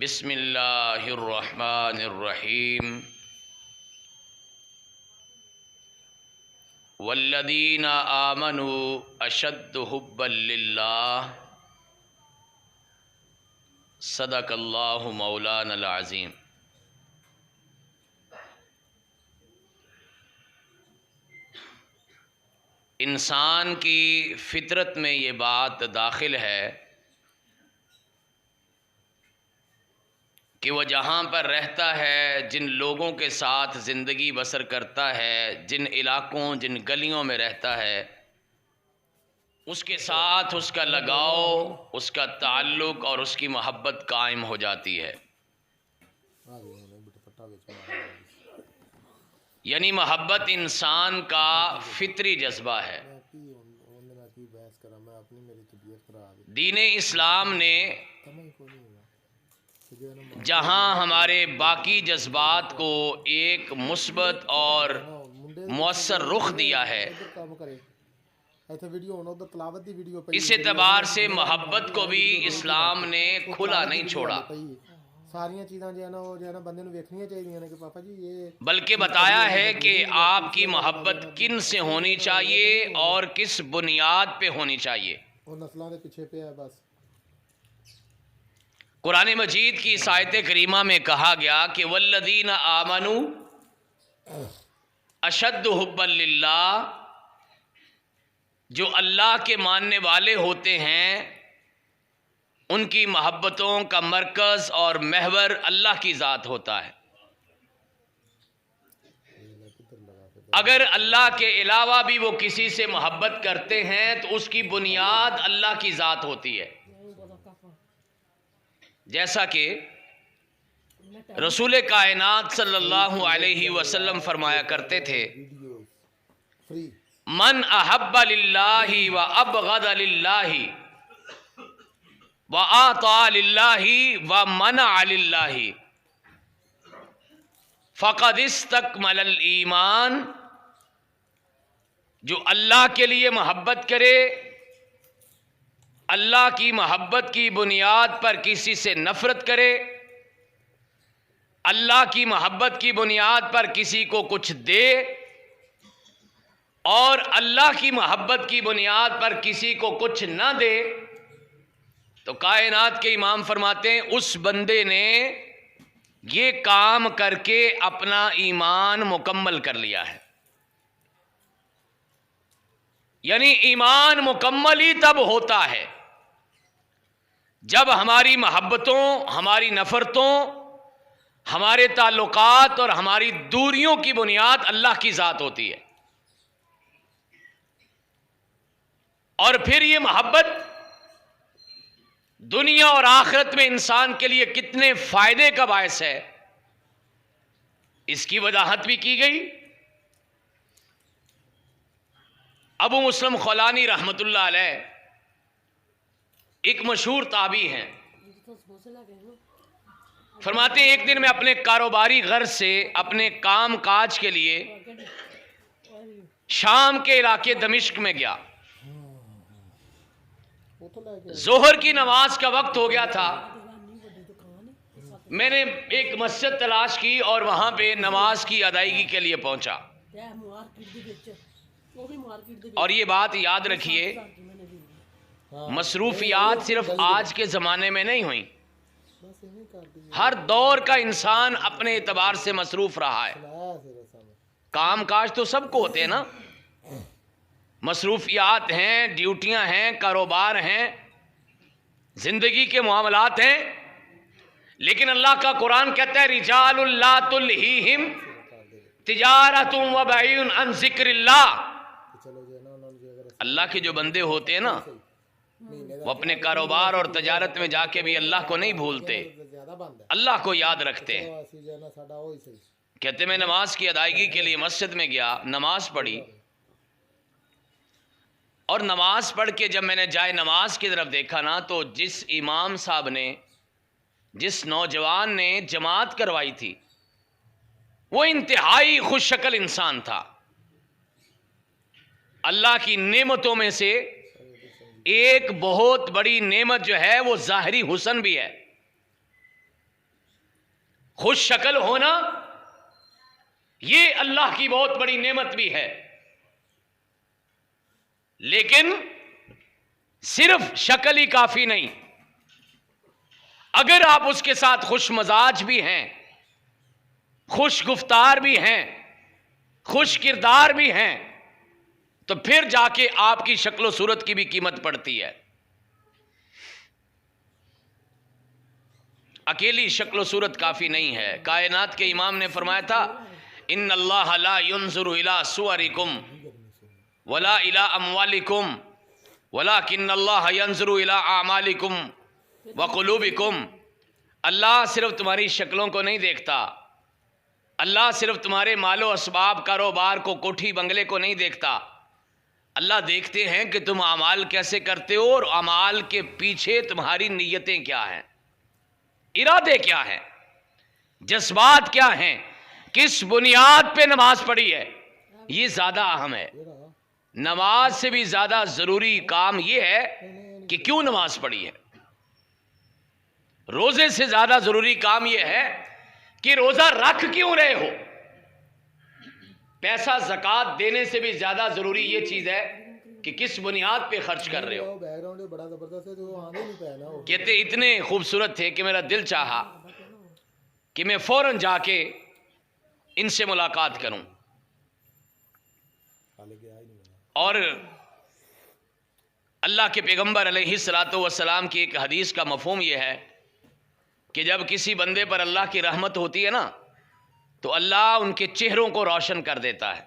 بسم اللہ الرحمن الرحیم والذین آمنوا اشد حبا للہ صدق اللہ مولانا العظیم۔ انسان کی فطرت میں یہ بات داخل ہے کہ وہ جہاں پر رہتا ہے، جن لوگوں کے ساتھ زندگی بسر کرتا ہے، جن علاقوں جن گلیوں میں رہتا ہے، اس کے ساتھ اس کا لگاؤ، اس کا تعلق اور اس کی محبت قائم ہو جاتی ہے۔ یعنی محبت انسان کا فطری جذبہ ہے۔ دین اسلام نے جہاں ہمارے باقی جذبات کو ایک مثبت اور مؤثر رخ دیا ہے، اس اعتبار سے محبت کو بھی اسلام نے کھلا نہیں چھوڑا، بلکہ بتایا ہے کہ آپ کی محبت کن سے ہونی چاہیے اور کس بنیاد پہ ہونی چاہیے۔ قرآن مجید کی اس آیت کریمہ میں کہا گیا کہ والذین آمنوا اشد حبا للہ، جو اللہ کے ماننے والے ہوتے ہیں ان کی محبتوں کا مرکز اور محور اللہ کی ذات ہوتا ہے۔ اگر اللہ کے علاوہ بھی وہ کسی سے محبت کرتے ہیں تو اس کی بنیاد اللہ کی ذات ہوتی ہے، جیسا کہ رسول کائنات صلی اللہ علیہ وسلم فرمایا کرتے تھے، من احب للہ و ابغض للہ و اعطى للہ و منع للہ فقد استکمل الایمان۔ جو اللہ کے لیے محبت کرے، اللہ کی محبت کی بنیاد پر کسی سے نفرت کرے، اللہ کی محبت کی بنیاد پر کسی کو کچھ دے، اور اللہ کی محبت کی بنیاد پر کسی کو کچھ نہ دے، تو کائنات کے امام فرماتے ہیں اس بندے نے یہ کام کر کے اپنا ایمان مکمل کر لیا ہے۔ یعنی ایمان مکمل ہی تب ہوتا ہے جب ہماری محبتوں، ہماری نفرتوں، ہمارے تعلقات اور ہماری دوریوں کی بنیاد اللہ کی ذات ہوتی ہے، اور پھر یہ محبت دنیا اور آخرت میں انسان کے لیے کتنے فائدے کا باعث ہے، اس کی وضاحت بھی کی گئی۔ ابو مسلم خولانی رحمۃ اللہ علیہ ایک مشہور تابعی ہیں، فرماتے ہیں ایک دن میں اپنے کاروباری غرض سے اپنے کام کاج کے لیے شام کے علاقے دمشق میں گیا۔ ظہر کی نماز کا وقت ہو گیا تھا، میں نے ایک مسجد تلاش کی اور وہاں پہ نماز کی ادائیگی کے لیے پہنچا۔ اور یہ بات یاد رکھیے، مصروفیات صرف آج کے زمانے میں نہیں ہوئیں، ہر دور کا انسان اپنے اعتبار سے مصروف رہا ہے۔ کام کاج تو سب کو ہوتے ہیں نا، مصروفیات ہیں، ڈیوٹیاں ہیں، کاروبار ہیں، زندگی کے معاملات ہیں، لیکن اللہ کا قرآن کہتا ہے رجال لا تلہیہم تجارۃ و بیع عن ذکر اللہ۔ اللہ کے جو بندے ہوتے ہیں نا، وہ اپنے کاروبار اور تجارت میں جا کے بھی اللہ کو نہیں بھولتے، اللہ کو یاد رکھتے ہیں۔ کہتے میں نماز کی ادائیگی کے لیے مسجد میں گیا، نماز پڑھی، اور نماز پڑھ کے جب میں نے جائے نماز کی طرف دیکھا نا، تو جس امام صاحب نے، جس نوجوان نے جماعت کروائی تھی، وہ انتہائی خوش شکل انسان تھا۔ اللہ کی نعمتوں میں سے ایک بہت بڑی نعمت جو ہے وہ ظاہری حسن بھی ہے۔ خوش شکل ہونا یہ اللہ کی بہت بڑی نعمت بھی ہے، لیکن صرف شکل ہی کافی نہیں، اگر آپ اس کے ساتھ خوش مزاج بھی ہیں، خوش گفتار بھی ہیں، خوش کردار بھی ہیں، تو پھر جا کے آپ کی شکل و صورت کی بھی قیمت پڑتی ہے۔ اکیلی شکل و صورت کافی نہیں ہے۔ کائنات کے امام نے فرمایا تھا ان اللہ لا ينظر الى صورکم ولا الى اموالکم ولکن اللہ ينظر الى اعمالکم وقلوبکم۔ اللہ صرف تمہاری شکلوں کو نہیں دیکھتا، اللہ صرف تمہارے مال و اسباب کاروبار کو، کوٹھی بنگلے کو نہیں دیکھتا، اللہ دیکھتے ہیں کہ تم اعمال کیسے کرتے ہو اور اعمال کے پیچھے تمہاری نیتیں کیا ہیں، ارادے کیا ہیں، جذبات کیا ہیں، کس بنیاد پہ نماز پڑھی ہے۔ یہ زیادہ اہم ہے، نماز سے بھی زیادہ ضروری کام یہ ہے کہ کیوں نماز پڑھی ہے۔ روزے سے زیادہ ضروری کام یہ ہے کہ روزہ رکھ کیوں رہے ہو۔ پیسہ زکوٰۃ دینے سے بھی زیادہ ضروری یہ چیز ہے کہ کس بنیاد پہ خرچ کر رہے ہو۔ کہتے اتنے خوبصورت تھے کہ میرا دل چاہا کہ میں فوراً جا کے ان سے ملاقات کروں، اور اللہ کے پیغمبر علیہ الصلوۃ والسلام کی ایک حدیث کا مفہوم یہ ہے کہ جب کسی بندے پر اللہ کی رحمت ہوتی ہے نا تو اللہ ان کے چہروں کو روشن کر دیتا ہے،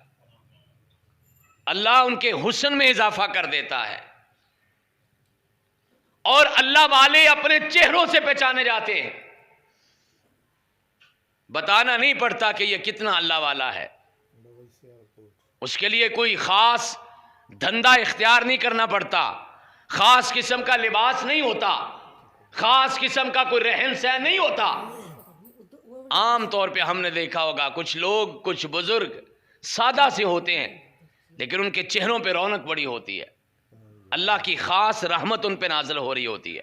اللہ ان کے حسن میں اضافہ کر دیتا ہے، اور اللہ والے اپنے چہروں سے پہچانے جاتے ہیں۔ بتانا نہیں پڑتا کہ یہ کتنا اللہ والا ہے، اس کے لیے کوئی خاص دھندا اختیار نہیں کرنا پڑتا، خاص قسم کا لباس نہیں ہوتا، خاص قسم کا کوئی رہن سہن نہیں ہوتا۔ عام طور پہ ہم نے دیکھا ہوگا کچھ لوگ، کچھ بزرگ سادہ سے ہوتے ہیں لیکن ان کے چہروں پہ رونق بڑی ہوتی ہے، اللہ کی خاص رحمت ان پہ نازل ہو رہی ہوتی ہے۔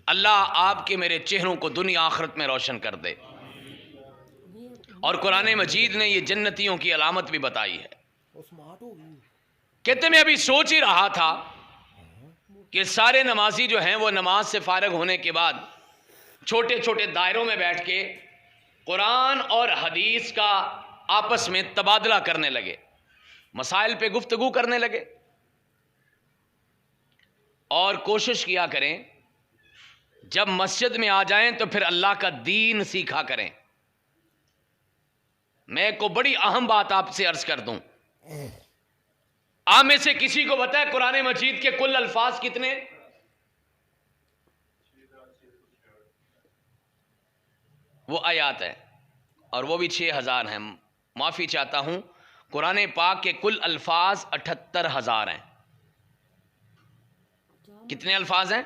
اللہ آپ کے میرے چہروں کو دنیا آخرت میں روشن کر دے۔ اور قرآن مجید نے یہ جنتیوں کی علامت بھی بتائی ہے۔ کہتے میں ابھی سوچ ہی رہا تھا کہ سارے نمازی جو ہیں وہ نماز سے فارغ ہونے کے بعد چھوٹے چھوٹے دائروں میں بیٹھ کے قرآن اور حدیث کا آپس میں تبادلہ کرنے لگے، مسائل پہ گفتگو کرنے لگے، اور کوشش کیا کریں جب مسجد میں آ جائیں تو پھر اللہ کا دین سیکھا کریں۔ میں کو بڑی اہم بات آپ سے عرض کر دوں، آپ میں سے کسی کو بتائے قرآن مجید کے کل الفاظ کتنے؟ وہ آیات ہیں اور وہ بھی 6000 ہیں۔ معافی چاہتا ہوں، قرآن پاک کے کل الفاظ 78000 ہیں۔ کتنے الفاظ ہیں؟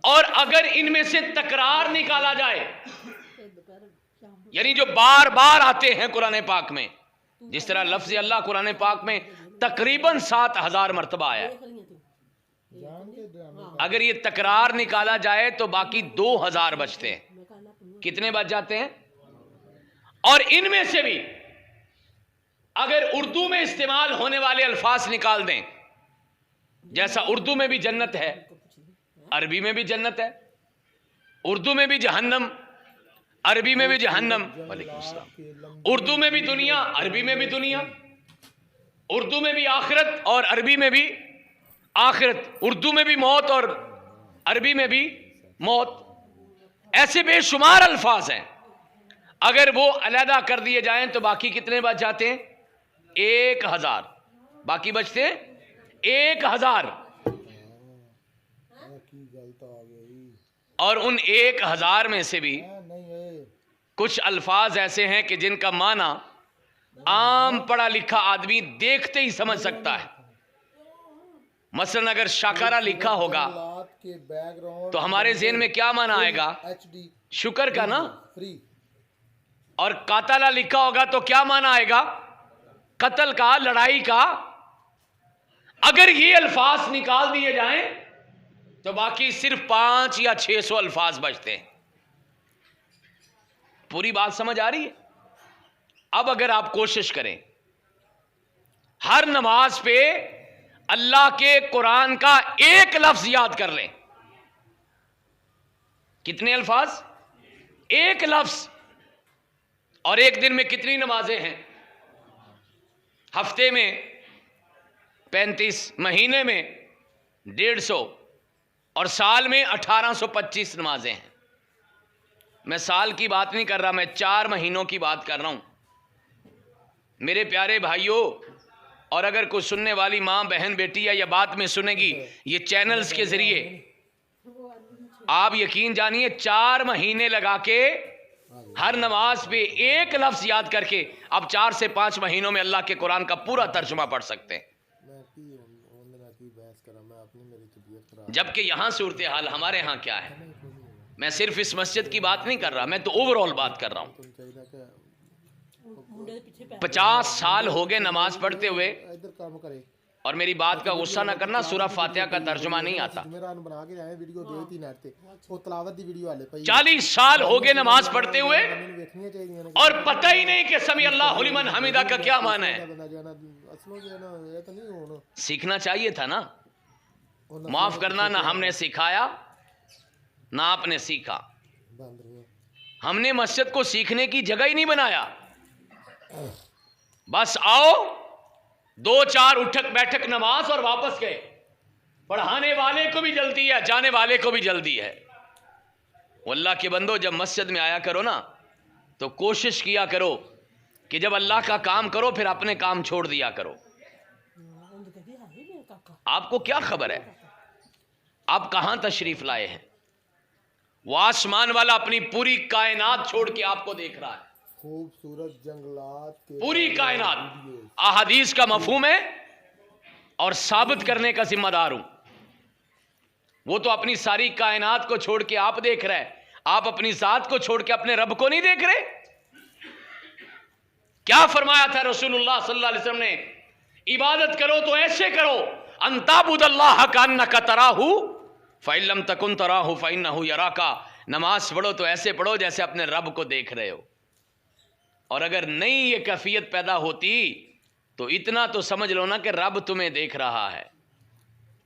اور اگر ان میں سے تکرار نکالا جائے، یعنی جو بار بار آتے ہیں قرآن پاک میں، جس طرح لفظ اللہ قرآن پاک میں تقریباً 7000 مرتبہ آیا ہے، اگر یہ تکرار نکالا جائے تو باقی 2000 بچتے ہیں۔ کتنے بچ جاتے ہیں؟ اور ان میں سے بھی اگر اردو میں استعمال ہونے والے الفاظ نکال دیں، جیسا اردو میں بھی جنت ہے، عربی میں بھی جنت ہے، اردو میں بھی جہنم، عربی میں بھی جہنم، وعلیکم السلام، اردو میں بھی دنیا، عربی میں بھی دنیا، اردو میں بھی آخرت اور عربی میں بھی آخرت، اردو میں بھی موت اور عربی میں بھی موت، ایسے بے شمار الفاظ ہیں۔ اگر وہ علیحدہ کر دیے جائیں تو باقی کتنے بچ جاتے ہیں؟ 1000، باقی بچتے ہیں 1000۔ اور ان 1000 میں سے بھی کچھ الفاظ ایسے ہیں کہ جن کا معنی عام پڑھا لکھا آدمی دیکھتے ہی سمجھ سکتا ہے۔ مثلا اگر شاکرہ لکھا ہوگا تو ہمارے ذہن میں کیا معنی آئے گا؟ شکر کا نا۔ اور قاتلہ لکھا ہوگا تو کیا معنی آئے گا؟ قتل کا، لڑائی کا۔ اگر یہ الفاظ نکال دیے جائیں تو باقی صرف 500 یا 600 الفاظ بچتے ہیں۔ پوری بات سمجھ آ رہی ہے؟ اب اگر آپ کوشش کریں ہر نماز پہ اللہ کے قرآن کا ایک لفظ یاد کر لیں. کتنے الفاظ؟ ایک لفظ. اور ایک دن میں کتنی نمازیں ہیں؟ ہفتے میں 35، مہینے میں 150 اور سال میں 1825 نمازیں ہیں. میں سال کی بات نہیں کر رہا، میں 4 مہینوں کی بات کر رہا ہوں. میرے پیارے بھائیوں، اور اگر کوئی سننے والی ماں بہن بیٹی یا بات میں سنے گی یہ چینلز کے ذریعے، آپ یقین جانیے 4 مہینے لگا کے ہر نماز پہ ایک لفظ یاد کر کے اب 4 سے 5 مہینوں میں اللہ کے قرآن کا پورا ترجمہ پڑھ سکتے ہیں. جبکہ یہاں صورتحال ہمارے ہاں کیا ہے؟ میں صرف اس مسجد کی بات نہیں کر رہا، میں تو اوور آل بات کر رہا ہوں. 50 سال ہو گئے نماز پڑھتے ہوئے، اور میری بات کا غصہ نہ کرنا، سورہ فاتحہ کا ترجمہ نہیں آتا. 40 سال ہو گئے نماز پڑھتے ہوئے اور پتہ ہی نہیں کہ سمیع اللہ لمن حمیدہ کا کیا معنی ہے. سیکھنا چاہیے تھا نا. معاف کرنا، نہ ہم نے سکھایا نہ آپ نے سیکھا. ہم نے مسجد کو سیکھنے کی جگہ ہی نہیں بنایا. بس آؤ 2-4 اٹھک بیٹھک نماز اور واپس گئے. پڑھانے والے کو بھی جلدی ہے، جانے والے کو بھی جلدی ہے. اللہ کے بندو، جب مسجد میں آیا کرو نا تو کوشش کیا کرو کہ جب اللہ کا کام کرو پھر اپنے کام چھوڑ دیا کرو. آپ کو کیا خبر ہے آپ کہاں تشریف لائے ہیں؟ وہ آسمان والا اپنی پوری کائنات چھوڑ کے آپ کو دیکھ رہا ہے. خوبصورت جنگلات، پوری کائنات. احادیث کا مفہوم ہے اور ثابت کرنے کا ذمہ دار ہوں. وہ تو اپنی ساری کائنات کو چھوڑ کے آپ دیکھ رہے. آپ اپنی ذات کو چھوڑ کے اپنے رب کو نہیں دیکھ رہے. کیا فرمایا تھا رسول اللہ صلی اللہ علیہ وسلم نے؟ عبادت کرو تو ایسے کرو، ان تعبد اللہ کانک تراہ فإن لم تکن تراہ فإنہ یراک. نماز پڑھو تو ایسے پڑھو جیسے اپنے رب کو دیکھ رہے ہو. اور اگر نہیں یہ کیفیت پیدا ہوتی تو اتنا تو سمجھ لو نا کہ رب تمہیں دیکھ رہا ہے.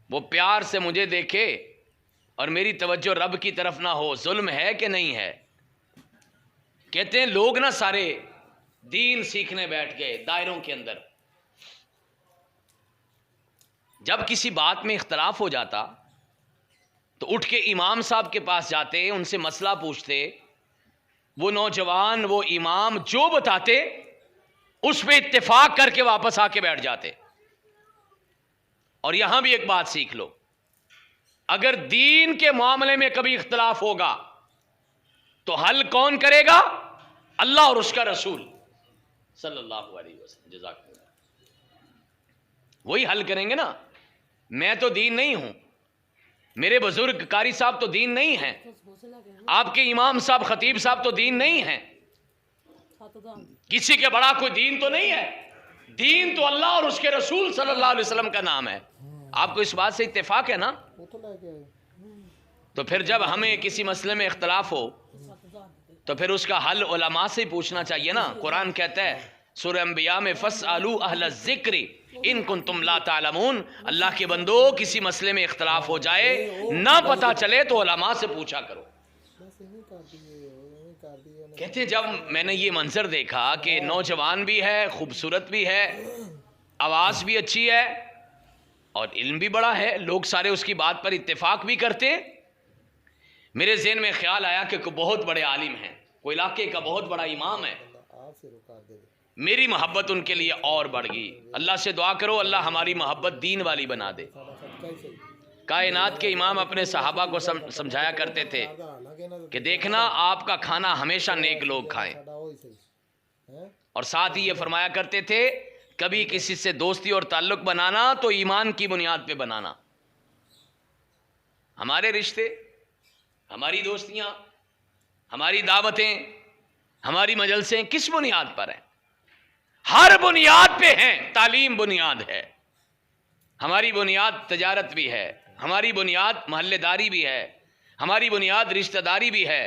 وہ پیار سے مجھے دیکھے اور میری توجہ رب کی طرف نہ ہو. ظلم ہے کہ نہیں ہے؟ کہتے ہیں لوگ نا سارے دین سیکھنے بیٹھ گئے دائروں کے اندر. جب کسی بات میں اختلاف ہو جاتا تو اٹھ کے امام صاحب کے پاس جاتے، ان سے مسئلہ پوچھتے. وہ نوجوان، وہ امام جو بتاتے اس پہ اتفاق کر کے واپس آ کے بیٹھ جاتے. اور یہاں بھی ایک بات سیکھ لو، اگر دین کے معاملے میں کبھی اختلاف ہوگا تو حل کون کرے گا؟ اللہ اور اس کا رسول صلی اللہ علیہ وسلم. جزاک اللہ. وہی حل کریں گے نا. میں تو دین نہیں ہوں، میرے بزرگ قاری صاحب تو دین نہیں ہیں، آپ کے امام صاحب خطیب صاحب تو دین نہیں ہیں، کسی کے بڑا کوئی دین تو نہیں ہے. دین تو اللہ اور اس کے رسول صلی اللہ علیہ وسلم کا نام ہے. آپ کو اس بات سے اتفاق ہے نا؟ تو پھر جب ہمیں کسی مسئلے میں اختلاف ہو تو پھر اس کا حل علماء سے پوچھنا چاہیے نا. قرآن کہتا ہے سورہ انبیاء میں فَاسْأَلُوا أَهْلَ الذِّكْرِ إِن كُنتُمْ لَا تَعْلَمُونَ. اللہ کے بندو، کسی مسئلے میں اختلاف ہو جائے نہ پتہ چلے تو علماء سے پوچھا کرو. کہتے ہیں جب میں نے یہ منظر دیکھا کہ نوجوان بھی ہے، خوبصورت بھی ہے، آواز بھی اچھی ہے اور علم بھی بڑا ہے، لوگ سارے اس کی بات پر اتفاق بھی کرتے، میرے ذہن میں خیال آیا کہ کوئی بہت بڑے عالم ہیں، کوئی علاقے کا بہت بڑا امام ہے. میری محبت ان کے لیے اور بڑھ گئی. اللہ سے دعا کرو اللہ ہماری محبت دین والی بنا دے. کائنات کے امام اپنے صحابہ کو سمجھایا کرتے تھے کہ دیکھنا آپ کا کھانا ہمیشہ نیک لوگ کھائیں، اور ساتھ ہی یہ فرمایا کرتے تھے کبھی کسی سے دوستی اور تعلق بنانا تو ایمان کی بنیاد پہ بنانا. ہمارے رشتے، ہماری دوستیاں، ہماری دعوتیں، ہماری مجلسیں کس بنیاد پر ہیں؟ ہر بنیاد پہ ہیں. تعلیم بنیاد ہے، ہماری بنیاد تجارت بھی ہے، ہماری بنیاد محلے داری بھی ہے، ہماری بنیاد رشتہ داری بھی ہے،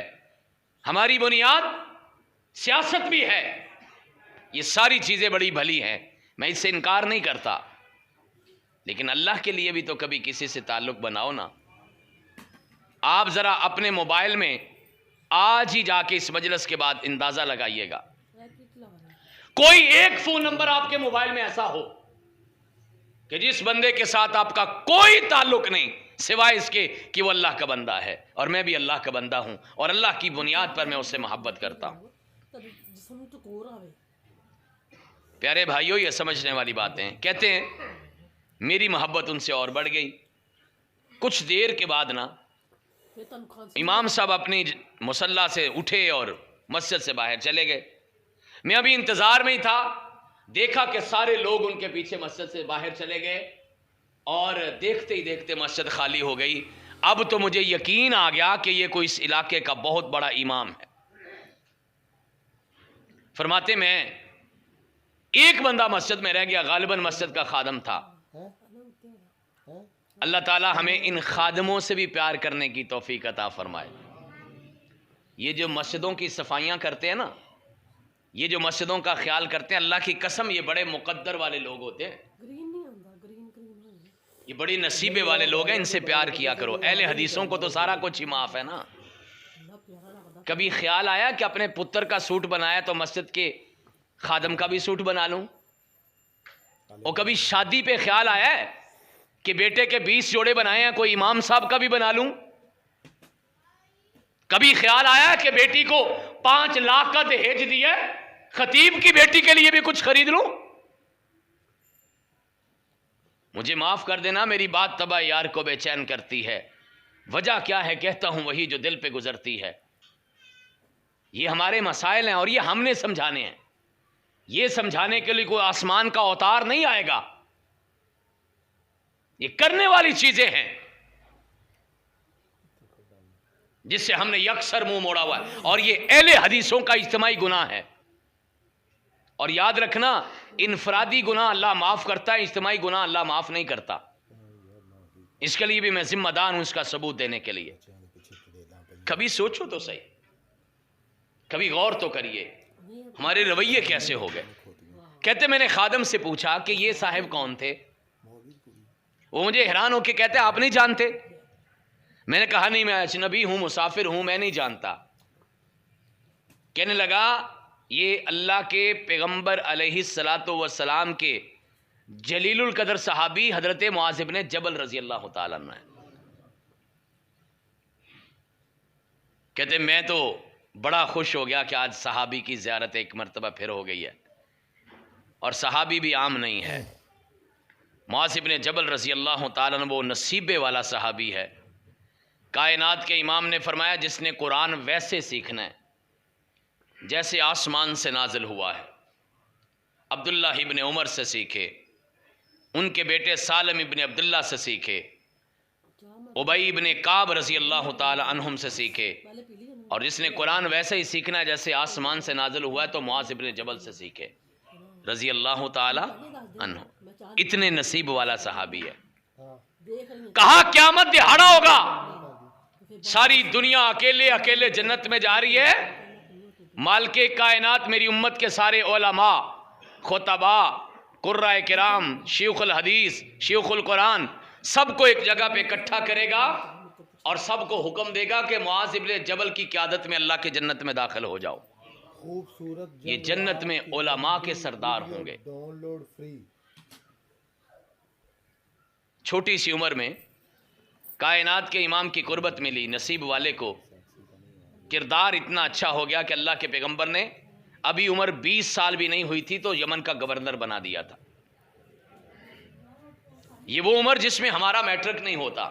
ہماری بنیاد سیاست بھی ہے، یہ ساری چیزیں بڑی بھلی ہیں، میں اس سے انکار نہیں کرتا، لیکن اللہ کے لیے بھی تو کبھی کسی سے تعلق بناؤ نا۔ آپ ذرا اپنے موبائل میں آج ہی جا کے اس مجلس کے بعد اندازہ لگائیے گا، کوئی ایک فون نمبر آپ کے موبائل میں ایسا ہو کہ جس بندے کے ساتھ آپ کا کوئی تعلق نہیں سوائے اس کے کہ وہ اللہ کا بندہ ہے اور میں بھی اللہ کا بندہ ہوں اور اللہ کی بنیاد پر میں اس سے محبت کرتا ہوں۔ پیارے بھائیوں، یہ سمجھنے والی باتیں ہیں۔ کہتے ہیں میری محبت ان سے اور بڑھ گئی۔ کچھ دیر کے بعد نا امام صاحب اپنی مصلی سے اٹھے اور مسجد سے باہر چلے گئے۔ میں ابھی انتظار میں ہی تھا، دیکھا کہ سارے لوگ ان کے پیچھے مسجد سے باہر چلے گئے اور دیکھتے ہی دیکھتے مسجد خالی ہو گئی۔ اب تو مجھے یقین آ گیا کہ یہ کوئی اس علاقے کا بہت بڑا امام ہے۔ فرماتے میں ایک بندہ مسجد میں رہ گیا، غالباً مسجد کا خادم تھا۔ اللہ تعالی ہمیں ان خادموں سے بھی پیار کرنے کی توفیق عطا فرمائے۔ یہ جو مسجدوں کی صفائیاں کرتے ہیں نا، یہ جو مسجدوں کا خیال کرتے ہیں، اللہ کی قسم یہ بڑے مقدر والے لوگ ہوتے ہیں، یہ بڑی نصیبے والے لوگ ہیں، ان سے پیار کیا کرو۔ اہل حدیثوں کو تو سارا کچھ ہی معاف ہے نا۔ کبھی خیال آیا کہ اپنے پتر کا سوٹ بنایا تو مسجد کے خادم کا بھی سوٹ بنا لوں؟ اور کبھی شادی پہ خیال آیا ہے کہ بیٹے کے 20 جوڑے بنائے ہیں، کوئی امام صاحب کا بھی بنا لوں؟ کبھی خیال آیا کہ بیٹی کو 5 لاکھ کا دہیج دیا ہے، خطیب کی بیٹی کے لیے بھی کچھ خرید لوں؟ مجھے معاف کر دینا، میری بات طبع یار کو بے چین کرتی ہے۔ وجہ کیا ہے؟ کہتا ہوں وہی جو دل پہ گزرتی ہے۔ یہ ہمارے مسائل ہیں اور یہ ہم نے سمجھانے ہیں۔ یہ سمجھانے کے لیے کوئی آسمان کا اوتار نہیں آئے گا، یہ کرنے والی چیزیں ہیں جس سے ہم نے یکسر منہ موڑا ہوا ہے، اور یہ اہل حدیثوں کا اجتماعی گناہ ہے۔ اور یاد رکھنا، انفرادی گناہ اللہ معاف کرتا ہے، اجتماعی گناہ اللہ معاف نہیں کرتا۔ اس کے لیے بھی میں ذمہ دار ہوں اس کا ثبوت دینے کے لیے۔ کبھی سوچو تو صحیح، کبھی غور تو کریے ہمارے رویے کیسے ہو گئے۔ کہتے میں نے خادم سے پوچھا کہ یہ صاحب کون تھے؟ وہ مجھے حیران ہو کے کہتے آپ نہیں جانتے؟ میں نے کہا نہیں، میں اجنبی ہوں، مسافر ہوں، میں نہیں جانتا۔ کہنے لگا یہ اللہ کے پیغمبر علیہ الصلاۃ والسلام کے جلیل القدر صحابی حضرت معاذ بن جبل رضی اللہ تعالیٰ عنہ ہیں۔ کہتے میں تو بڑا خوش ہو گیا کہ آج صحابی کی زیارت ایک مرتبہ پھر ہو گئی ہے، اور صحابی بھی عام نہیں ہے۔ معاذ بن جبل رضی اللہ تعالیٰ عنہ وہ نصیبے والا صحابی ہے۔ کائنات کے امام نے فرمایا جس نے قرآن ویسے سیکھنا ہے جیسے آسمان سے نازل ہوا ہے، عبداللہ ابن عمر سے سیکھے، ان کے بیٹے سالم ابن عبداللہ سے سیکھے، ابی ابن کعب رضی اللہ تعالی عنہم سے سیکھے، اور جس نے قرآن ویسے ہی سیکھنا ہے جیسے آسمان سے نازل ہوا ہے تو معاذ ابن جبل سے سیکھے رضی اللہ تعالی عنہ۔ اتنے نصیب والا صحابی ہے۔ کہا قیامت دہاڑا ہوگا، ساری دنیا اکیلے اکیلے جنت میں جا رہی ہے، مالک کائنات میری امت کے سارے علماء، خطباء، قرائے کرام، شیوخ الحدیث، شیوخ القرآن، سب کو ایک جگہ پہ اکٹھا کرے گا اور سب کو حکم دے گا کہ معاذ ابن جبل کی قیادت میں اللہ کے جنت میں داخل ہو جاؤ۔ خوبصورت یہ جنت میں علماء کے سردار ہوں گے۔ Download free. چھوٹی سی عمر میں کائنات کے امام کی قربت ملی، نصیب والے کو کردار اتنا اچھا ہو گیا کہ اللہ کے پیغمبر نے ابھی عمر 20 سال بھی نہیں ہوئی تھی تو یمن کا گورنر بنا دیا تھا۔ یہ وہ عمر جس میں ہمارا میٹرک نہیں ہوتا،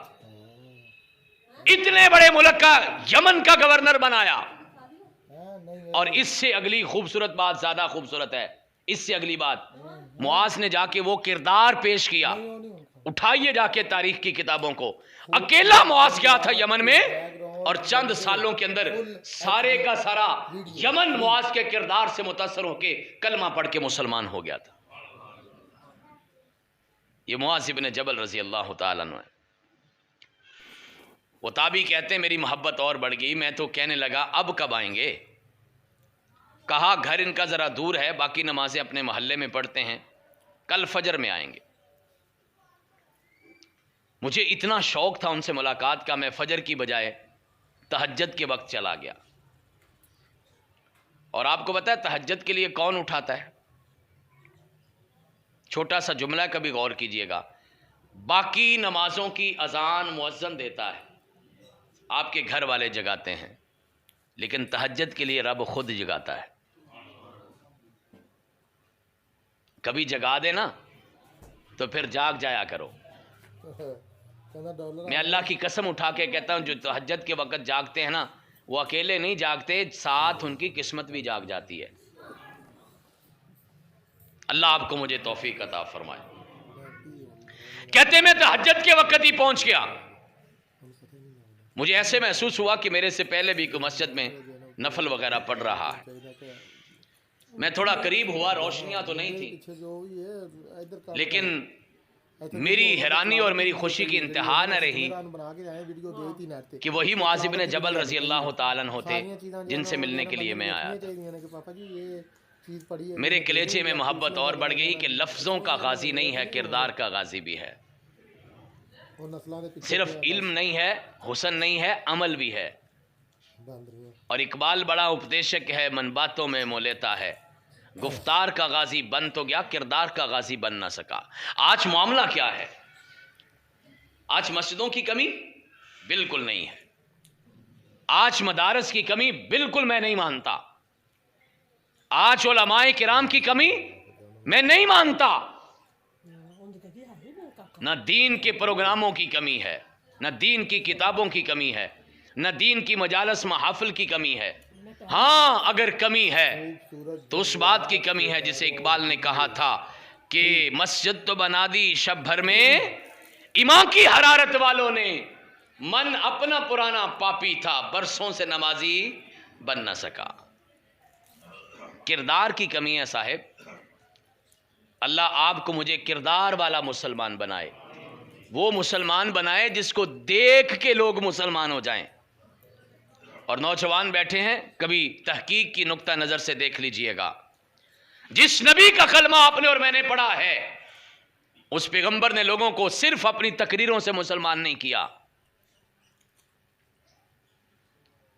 اتنے بڑے ملک کا یمن کا گورنر بنایا۔ اور اس سے اگلی خوبصورت بات زیادہ خوبصورت ہے، اس سے اگلی بات معاذ نے جا کے وہ کردار پیش کیا، اٹھائیے جا کے تاریخ کی کتابوں کو، اکیلا معاذ کیا تھا یمن میں، اور چند سالوں کے اندر سارے کا سارا یمن معاذ کے کردار سے متاثر ہو کے کلمہ پڑھ کے مسلمان ہو گیا تھا۔ یہ معاذ ابن جبل رضی اللہ تعالیٰ عنہ ہے۔ وہ تابعی کہتے ہیں میری محبت اور بڑھ گئی، میں تو کہنے لگا اب کب آئیں گے؟ کہا گھر ان کا ذرا دور ہے، باقی نمازیں اپنے محلے میں پڑھتے ہیں، کل فجر میں آئیں گے۔ مجھے اتنا شوق تھا ان سے ملاقات کا، میں فجر کی بجائے تہجد کے وقت چلا گیا۔ اور آپ کو پتہ ہے تہجد کے لیے کون اٹھاتا ہے؟ چھوٹا سا جملہ کبھی غور کیجئے گا، باقی نمازوں کی اذان مؤذن دیتا ہے، آپ کے گھر والے جگاتے ہیں، لیکن تہجد کے لیے رب خود جگاتا ہے۔ کبھی جگا دے نا تو پھر جاگ جایا کرو۔ میں اللہ کی قسم اٹھا کے کہتا ہوں جو تہجد کے وقت جاگتے ہیں نا، وہ اکیلے نہیں جاگتے، ساتھ ان کی قسمت بھی جاگ جاتی ہے۔ اللہ آپ کو مجھے توفیق عطا فرمائے۔ کہتے میں تہجد کے وقت ہی پہنچ گیا، مجھے ایسے محسوس ہوا کہ میرے سے پہلے بھی کوئی مسجد میں نفل وغیرہ پڑھ رہا ہے۔ میں تھوڑا قریب ہوا، روشنیاں تو نہیں تھی، لیکن میری حیرانی اور میری خوشی کی انتہا نہ رہی کہ وہی معاذ بن جبل رضی اللہ تعالیٰ عنہ تھے جن سے ملنے کے لیے میں آیا تھا۔ میرے کلیجے میں محبت اور بڑھ گئی کہ لفظوں کا غازی نہیں ہے، کردار کا غازی بھی ہے۔ صرف علم نہیں ہے، حسن نہیں ہے، عمل بھی ہے۔ اور اقبال بڑا اپدیشک ہے، من باتوں میں مو لیتا ہے، گفتار کا غازی بن تو گیا، کردار کا غازی بن نہ سکا۔ آج معاملہ کیا ہے؟ آج مسجدوں کی کمی بالکل نہیں ہے، آج مدارس کی کمی بالکل میں نہیں مانتا، آج علماء کرام کی کمی میں نہیں مانتا، نہ دین کے پروگراموں کی کمی ہے، نہ دین کی کتابوں کی کمی ہے، نہ دین کی مجالس محافل کی کمی ہے۔ ہاں اگر کمی ہے تو اس بات کی کمی ہے جسے اقبال نے کہا تھا کہ مسجد تو بنا دی شب بھر میں امام کی حرارت والوں نے، من اپنا پرانا پاپی تھا برسوں سے نمازی بن نہ سکا۔ کردار کی کمی ہے صاحب، اللہ آپ کو مجھے کردار والا مسلمان بنائے، وہ مسلمان بنائے جس کو دیکھ کے لوگ مسلمان ہو جائیں۔ اور نوجوان بیٹھے ہیں، کبھی تحقیق کی نقطہ نظر سے دیکھ لیجئے گا، جس نبی کا کلمہ آپ نے اور میں نے پڑھا ہے، اس پیغمبر نے لوگوں کو صرف اپنی تقریروں سے مسلمان نہیں کیا۔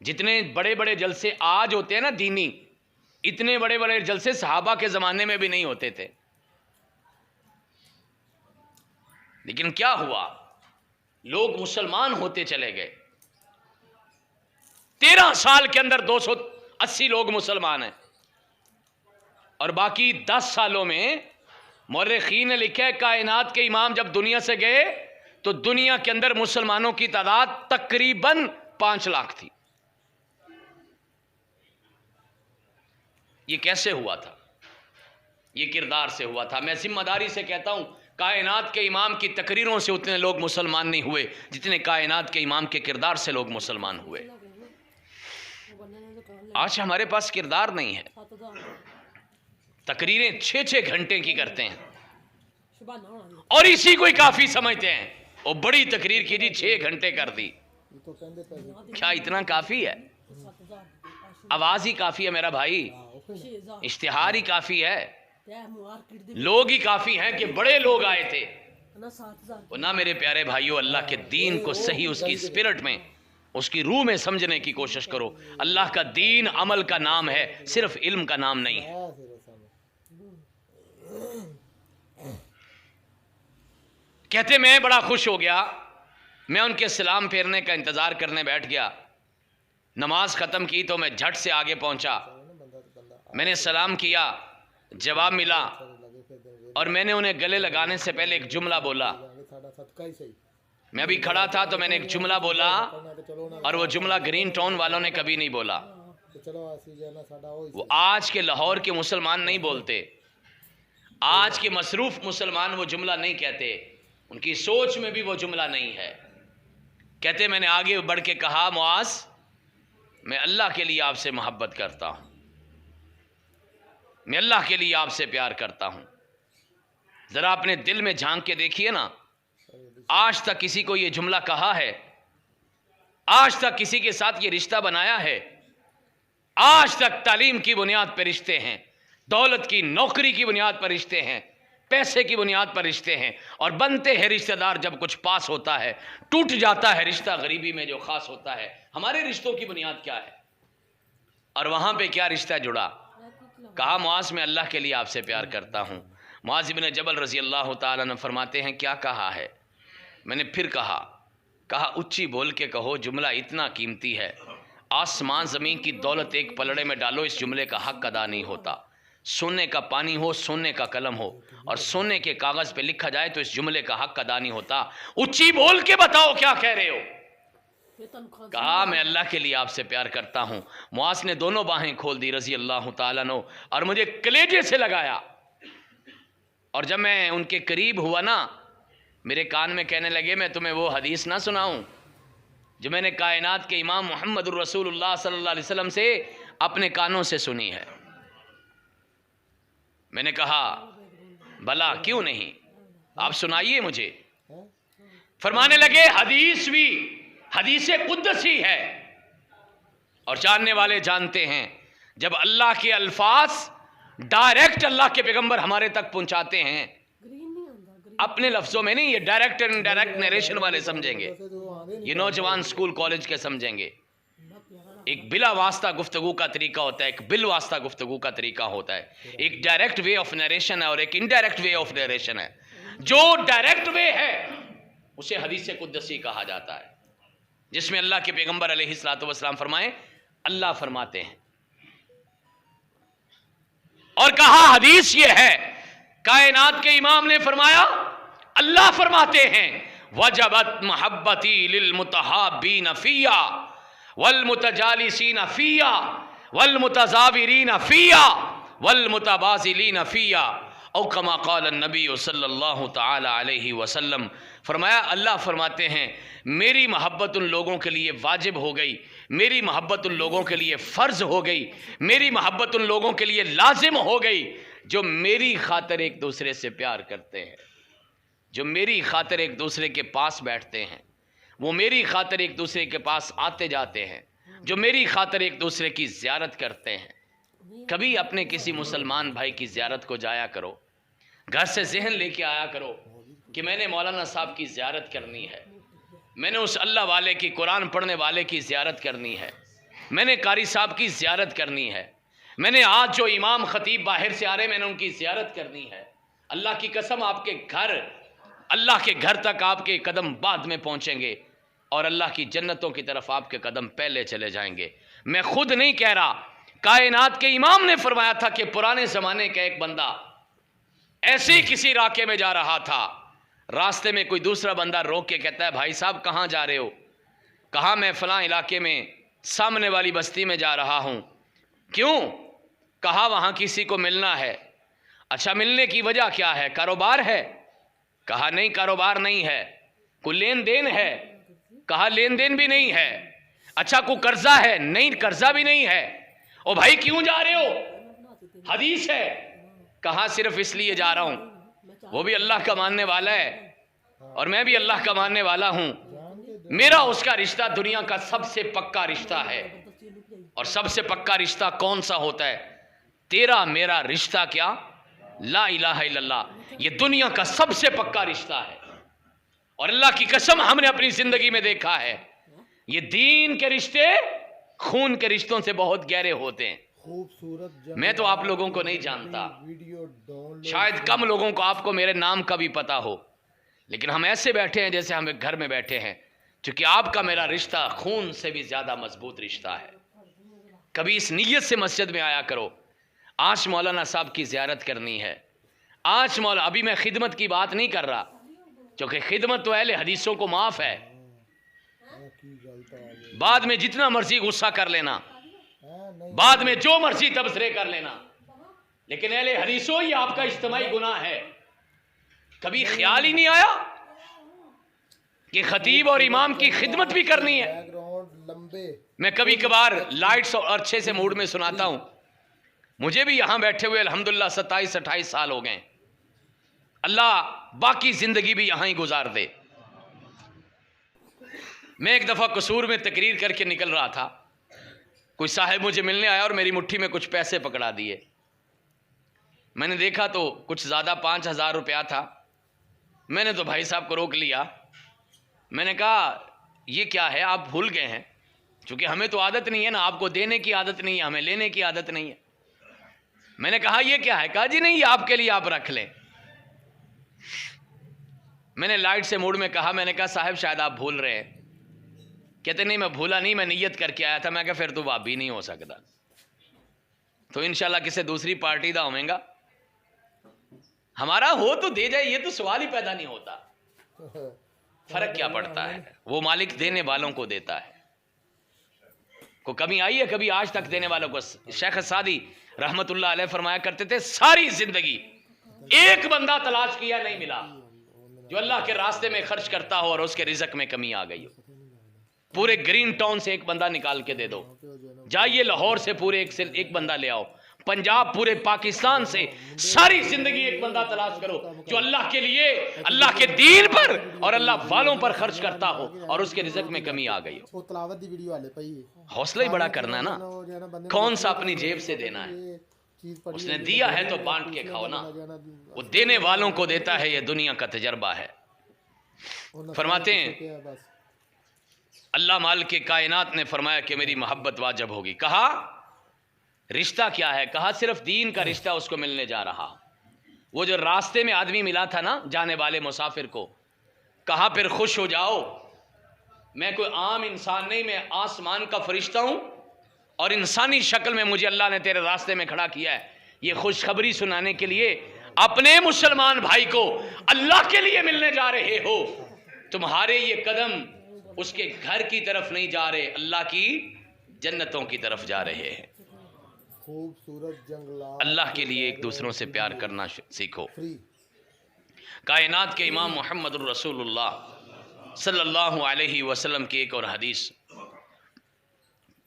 جتنے بڑے بڑے جلسے آج ہوتے ہیں نا دینی، اتنے بڑے بڑے جلسے صحابہ کے زمانے میں بھی نہیں ہوتے تھے۔ لیکن کیا ہوا؟ لوگ مسلمان ہوتے چلے گئے۔ 13 سال کے اندر 280 لوگ مسلمان ہیں، اور باقی 10 سالوں میں مورخین نے لکھا ہے کائنات کے امام جب دنیا سے گئے تو دنیا کے اندر مسلمانوں کی تعداد تقریباً 5 لاکھ تھی۔ یہ کیسے ہوا تھا؟ یہ کردار سے ہوا تھا۔ میں ذمہ داری سے کہتا ہوں کائنات کے امام کی تقریروں سے اتنے لوگ مسلمان نہیں ہوئے جتنے کائنات کے امام کے کردار سے لوگ مسلمان ہوئے۔ آج ہمارے پاس کردار نہیں ہے، تقریریں 6 گھنٹے کی کرتے ہیں اور اسی کو ہی کافی سمجھتے ہیں۔ وہ بڑی تقریر کی جی 6 گھنٹے کر دی، کیا اتنا کافی ہے؟ آواز ہی کافی ہے میرا بھائی، اشتہار ہی کافی ہے، لوگ ہی کافی ہیں کہ بڑے لوگ آئے تھے۔ نہ میرے پیارے بھائیوں، اللہ کے دین کو صحیح اس کی اسپرٹ میں، اس کی روح میں سمجھنے کی کوشش کرو۔ اللہ کا دین عمل کا نام ہے، صرف علم کا نام نہیں ہے۔ کہتے میں بڑا خوش ہو گیا، میں ان کے سلام پھیرنے کا انتظار کرنے بیٹھ گیا۔ نماز ختم کی تو میں جھٹ سے آگے پہنچا، میں نے سلام کیا، جواب ملا، اور میں نے انہیں گلے لگانے سے پہلے ایک جملہ بولا۔ میں ابھی کھڑا تھا تو میں نے ایک جملہ بولا، اور وہ جملہ گرین ٹون والوں نے کبھی نہیں بولا۔ وہ آج کے لاہور کے مسلمان نہیں بولتے، آج کے مصروف مسلمان وہ جملہ نہیں کہتے، ان کی سوچ میں بھی وہ جملہ نہیں ہے۔ کہتے میں نے آگے بڑھ کے کہا، معاذ میں اللہ کے لیے آپ سے محبت کرتا ہوں، میں اللہ کے لیے آپ سے پیار کرتا ہوں۔ ذرا اپنے دل میں جھانک کے دیکھیے نا، آج تک کسی کو یہ جملہ کہا ہے؟ آج تک کسی کے ساتھ یہ رشتہ بنایا ہے؟ آج تک تعلیم کی بنیاد پر رشتے ہیں، دولت کی نوکری کی بنیاد پر رشتے ہیں، پیسے کی بنیاد پر رشتے ہیں، اور بنتے ہیں رشتہ دار جب کچھ پاس ہوتا ہے، ٹوٹ جاتا ہے رشتہ غریبی میں جو خاص ہوتا ہے۔ ہمارے رشتوں کی بنیاد کیا ہے اور وہاں پہ کیا رشتہ جڑا؟ کہا معاذ میں اللہ کے لیے آپ سے پیار کرتا ہوں۔ معاذ بن جبل رضی اللہ تعالیٰ نے فرماتے ہیں کیا کہا ہے؟ میں نے پھر کہا اچھی بول کے کہو، جملہ اتنا قیمتی ہے، آسمان زمین کی دولت ایک پلڑے میں ڈالو، اس جملے کا حق ادا نہیں ہوتا۔ سونے کا پانی ہو، سونے کا قلم ہو اور سونے کے کاغذ پہ لکھا جائے تو اس جملے کا حق ادا نہیں ہوتا۔ اچھی بول کے بتاؤ کیا کہہ رہے ہو؟ کہا میں اللہ کے لیے آپ سے پیار کرتا ہوں۔ معاذ نے دونوں باہیں کھول دی رضی اللہ تعالیٰ عنہ اور مجھے کلیجے سے لگایا، اور جب میں ان کے قریب ہوا نا، میرے کان میں کہنے لگے میں تمہیں وہ حدیث نہ سناؤں جو میں نے کائنات کے امام محمد الرسول اللہ صلی اللہ علیہ وسلم سے اپنے کانوں سے سنی ہے۔ میں نے کہا بھلا کیوں نہیں، آپ سنائیے مجھے۔ فرمانے لگے حدیث بھی حدیث قدسی ہے، اور جاننے والے جانتے ہیں جب اللہ کے الفاظ ڈائریکٹ اللہ کے پیغمبر ہمارے تک پہنچاتے ہیں، اپنے لفظوں میں نہیں، یہ ڈائریکٹ اینڈ انڈائریکٹ نیریشن والے سمجھیں گے، یہ نوجوان سکول کالج کے سمجھیں گے۔ ایک بلا واسطہ گفتگو کا طریقہ ہوتا ہے، ایک بل واسطہ گفتگو کا طریقہ ہوتا ہے، ایک ڈائریکٹ وے آف نیریشن ہے اور ایک انڈائریکٹ وے آف نیریشن ہے۔ جو ڈائریکٹ وے ہے اسے حدیث قدسی کہا جاتا ہے، جس میں اللہ کے پیغمبر علیہ الصلوۃ والسلام فرمائیں اللہ فرماتے ہیں، اور کہا حدیث یہ ہے، کائنات کے امام نے فرمایا اللہ فرماتے ہیں وجبت محبتی للمتحابین فیا والمتجالسین فیا والمتزاورین فیا والمتبازلین فیا، او کما قال النبی صلی اللہ تعالی علیہ وسلم۔ فرمایا اللہ فرماتے ہیں میری محبت ان لوگوں کے لیے واجب ہو گئی، میری محبت ان لوگوں کے لیے فرض ہو گئی، میری محبت ان لوگوں کے لیے لازم ہو گئی جو میری خاطر ایک دوسرے سے پیار کرتے ہیں، جو میری خاطر ایک دوسرے کے پاس بیٹھتے ہیں، وہ میری خاطر ایک دوسرے کے پاس آتے جاتے ہیں، جو میری خاطر ایک دوسرے کی زیارت کرتے ہیں۔ کبھی اپنے کسی مسلمان بھائی کی زیارت کو جایا کرو، گھر سے ذہن لے کے آیا کرو کہ میں نے مولانا صاحب کی زیارت کرنی ہے، میں نے اس اللہ والے کی، قرآن پڑھنے والے کی زیارت کرنی ہے، میں نے قاری صاحب کی زیارت کرنی ہے، میں نے آج جو امام خطیب باہر سے آ رہے میں نے ان کی زیارت کرنی ہے۔ اللہ کی قسم آپ کے گھر، اللہ کے گھر تک آپ کے قدم بعد میں پہنچیں گے اور اللہ کی جنتوں کی طرف آپ کے قدم پہلے چلے جائیں گے۔ میں خود نہیں کہہ رہا، کائنات کے امام نے فرمایا تھا کہ پرانے زمانے کا ایک بندہ ایسے ہی کسی علاقے میں جا رہا تھا، راستے میں کوئی دوسرا بندہ روک کے کہتا ہے بھائی صاحب کہاں جا رہے ہو؟ کہا میں فلاں علاقے میں سامنے والی بستی میں جا رہا ہوں۔ کیوں؟ کہا وہاں کسی کو ملنا ہے۔ اچھا ملنے کی وجہ کیا ہے؟ کاروبار ہے؟ کہا نہیں کاروبار نہیں ہے۔ کوئی لین دین ہے؟ کہا لین دین بھی نہیں ہے۔ اچھا کوئی قرضہ ہے؟ نہیں قرضہ بھی نہیں ہے۔ او بھائی کیوں جا رہے ہو؟ حدیث ہے۔ کہا صرف اس لیے جا رہا ہوں، وہ بھی اللہ کا ماننے والا ہے اور میں بھی اللہ کا ماننے والا ہوں، میرا اس کا رشتہ دنیا کا سب سے پکا رشتہ ہے۔ اور سب سے پکا رشتہ کون سا ہوتا ہے؟ تیرا میرا رشتہ کیا؟ لا الہ الا اللہ، یہ دنیا کا سب سے پکا رشتہ ہے۔ اور اللہ کی قسم ہم نے اپنی زندگی میں دیکھا ہے یہ دین کے رشتے خون کے رشتوں سے بہت گہرے ہوتے ہیں۔ خوبصورت میں تو آپ لوگوں کو نہیں جانتا، شاید کم لوگوں کو آپ کو میرے نام کا بھی پتا ہو، لیکن ہم ایسے بیٹھے ہیں جیسے ہم ایک گھر میں بیٹھے ہیں، چونکہ آپ کا میرا رشتہ خون سے بھی زیادہ مضبوط رشتہ ہے۔ کبھی اس نیت سے مسجد میں آیا کرو، آج مولانا صاحب کی زیارت کرنی ہے، آج ابھی میں خدمت کی بات نہیں کر رہا، کیونکہ خدمت تو اہل حدیثوں کو معاف ہے، بعد میں جتنا مرضی غصہ کر لینا، بعد میں جو مرضی تبصرے کر لینا، لیکن اہل حدیثوں یہ آپ کا اجتماعی گناہ ہے۔ کبھی خیال ہی نہیں آیا کہ خطیب اور امام کی خدمت بھی کرنی ہے؟ میں کبھی کبھار لائٹس اور اچھے سے موڈ میں سناتا ہوں، مجھے بھی یہاں بیٹھے ہوئے الحمدللہ 27-28 سال ہو گئے، اللہ باقی زندگی بھی یہاں ہی گزار دے۔ میں ایک دفعہ قصور میں تقریر کر کے نکل رہا تھا، کوئی صاحب مجھے ملنے آیا اور میری مٹھی میں کچھ پیسے پکڑا دیے. میں نے دیکھا تو کچھ زیادہ 5,000 روپیہ تھا. میں نے تو بھائی صاحب کو روک لیا. میں نے کہا یہ کیا ہے, آپ بھول گئے ہیں, چونکہ ہمیں تو عادت نہیں ہے نا, آپ کو دینے کی عادت نہیں ہے, ہمیں لینے کی عادت نہیں ہے. میں نے کہا یہ کیا ہے؟ کہا جی نہیں, یہ آپ کے لیے, آپ رکھ لیں. میں نے لائٹ سے موڈ میں کہا, میں نے کہا صاحب شاید آپ بھول رہے ہیں. کہتے نہیں میں بھولا نہیں, میں نیت کر کے آیا تھا. میں کہا پھر تو بھابی نہیں ہو سکتا, تو انشاءاللہ کسی دوسری پارٹی دا ہوئیں گا. ہمارا ہو تو دے جائے, یہ تو سوال ہی پیدا نہیں ہوتا. فرق کیا پڑتا ہے؟ وہ مالک دینے والوں کو دیتا ہے. کو کمی آئی ہے کبھی آج تک دینے والوں کو؟ شیخ سعدی رحمت اللہ علیہ فرمایا کرتے تھے ساری زندگی ایک بندہ تلاش کیا نہیں ملا جو اللہ کے راستے میں خرچ کرتا ہو اور اس کے رزق میں کمی آ گئی ہو. پورے گرین ٹاؤن سے ایک بندہ نکال کے دے دو, جائیے لاہور سے پورے ایک بندہ لے آؤ, پنجاب, پورے پاکستان سے ساری زندگی ایک بندہ تلاش کرو جو اللہ کے لیے, اللہ کے دین پر اور اللہ والوں پر خرچ کرتا ہو اور اس کے رزق میں کمی آ گئی ہو. حوصلہ ہی بڑا کرنا ہے نا, کون سا اپنی جیب سے دینا ہے؟ اس نے دیا ہے تو بانٹ کے کھاؤ نا. وہ دینے والوں کو دیتا ہے, یہ دنیا کا تجربہ ہے. فرماتے ہیں اللہ مالک کے کائنات نے فرمایا کہ میری محبت واجب ہوگی. کہا رشتہ کیا ہے؟ کہا صرف دین کا رشتہ اس کو ملنے جا رہا. وہ جو راستے میں آدمی ملا تھا نا جانے والے مسافر کو, کہا پھر خوش ہو جاؤ, میں کوئی عام انسان نہیں, میں آسمان کا فرشتہ ہوں اور انسانی شکل میں مجھے اللہ نے تیرے راستے میں کھڑا کیا ہے. یہ خوشخبری سنانے کے لیے اپنے مسلمان بھائی کو اللہ کے لیے ملنے جا رہے ہو. تمہارے یہ قدم اس کے گھر کی طرف نہیں جا رہے, اللہ کی جنتوں کی طرف جا رہے ہیں. خوبصورت جنگلات, اللہ کے لیے ایک دوسروں سے پیار کرنا سیکھو. کائنات کے امام محمد الرسول اللہ صلی اللہ علیہ وسلم کی ایک اور حدیث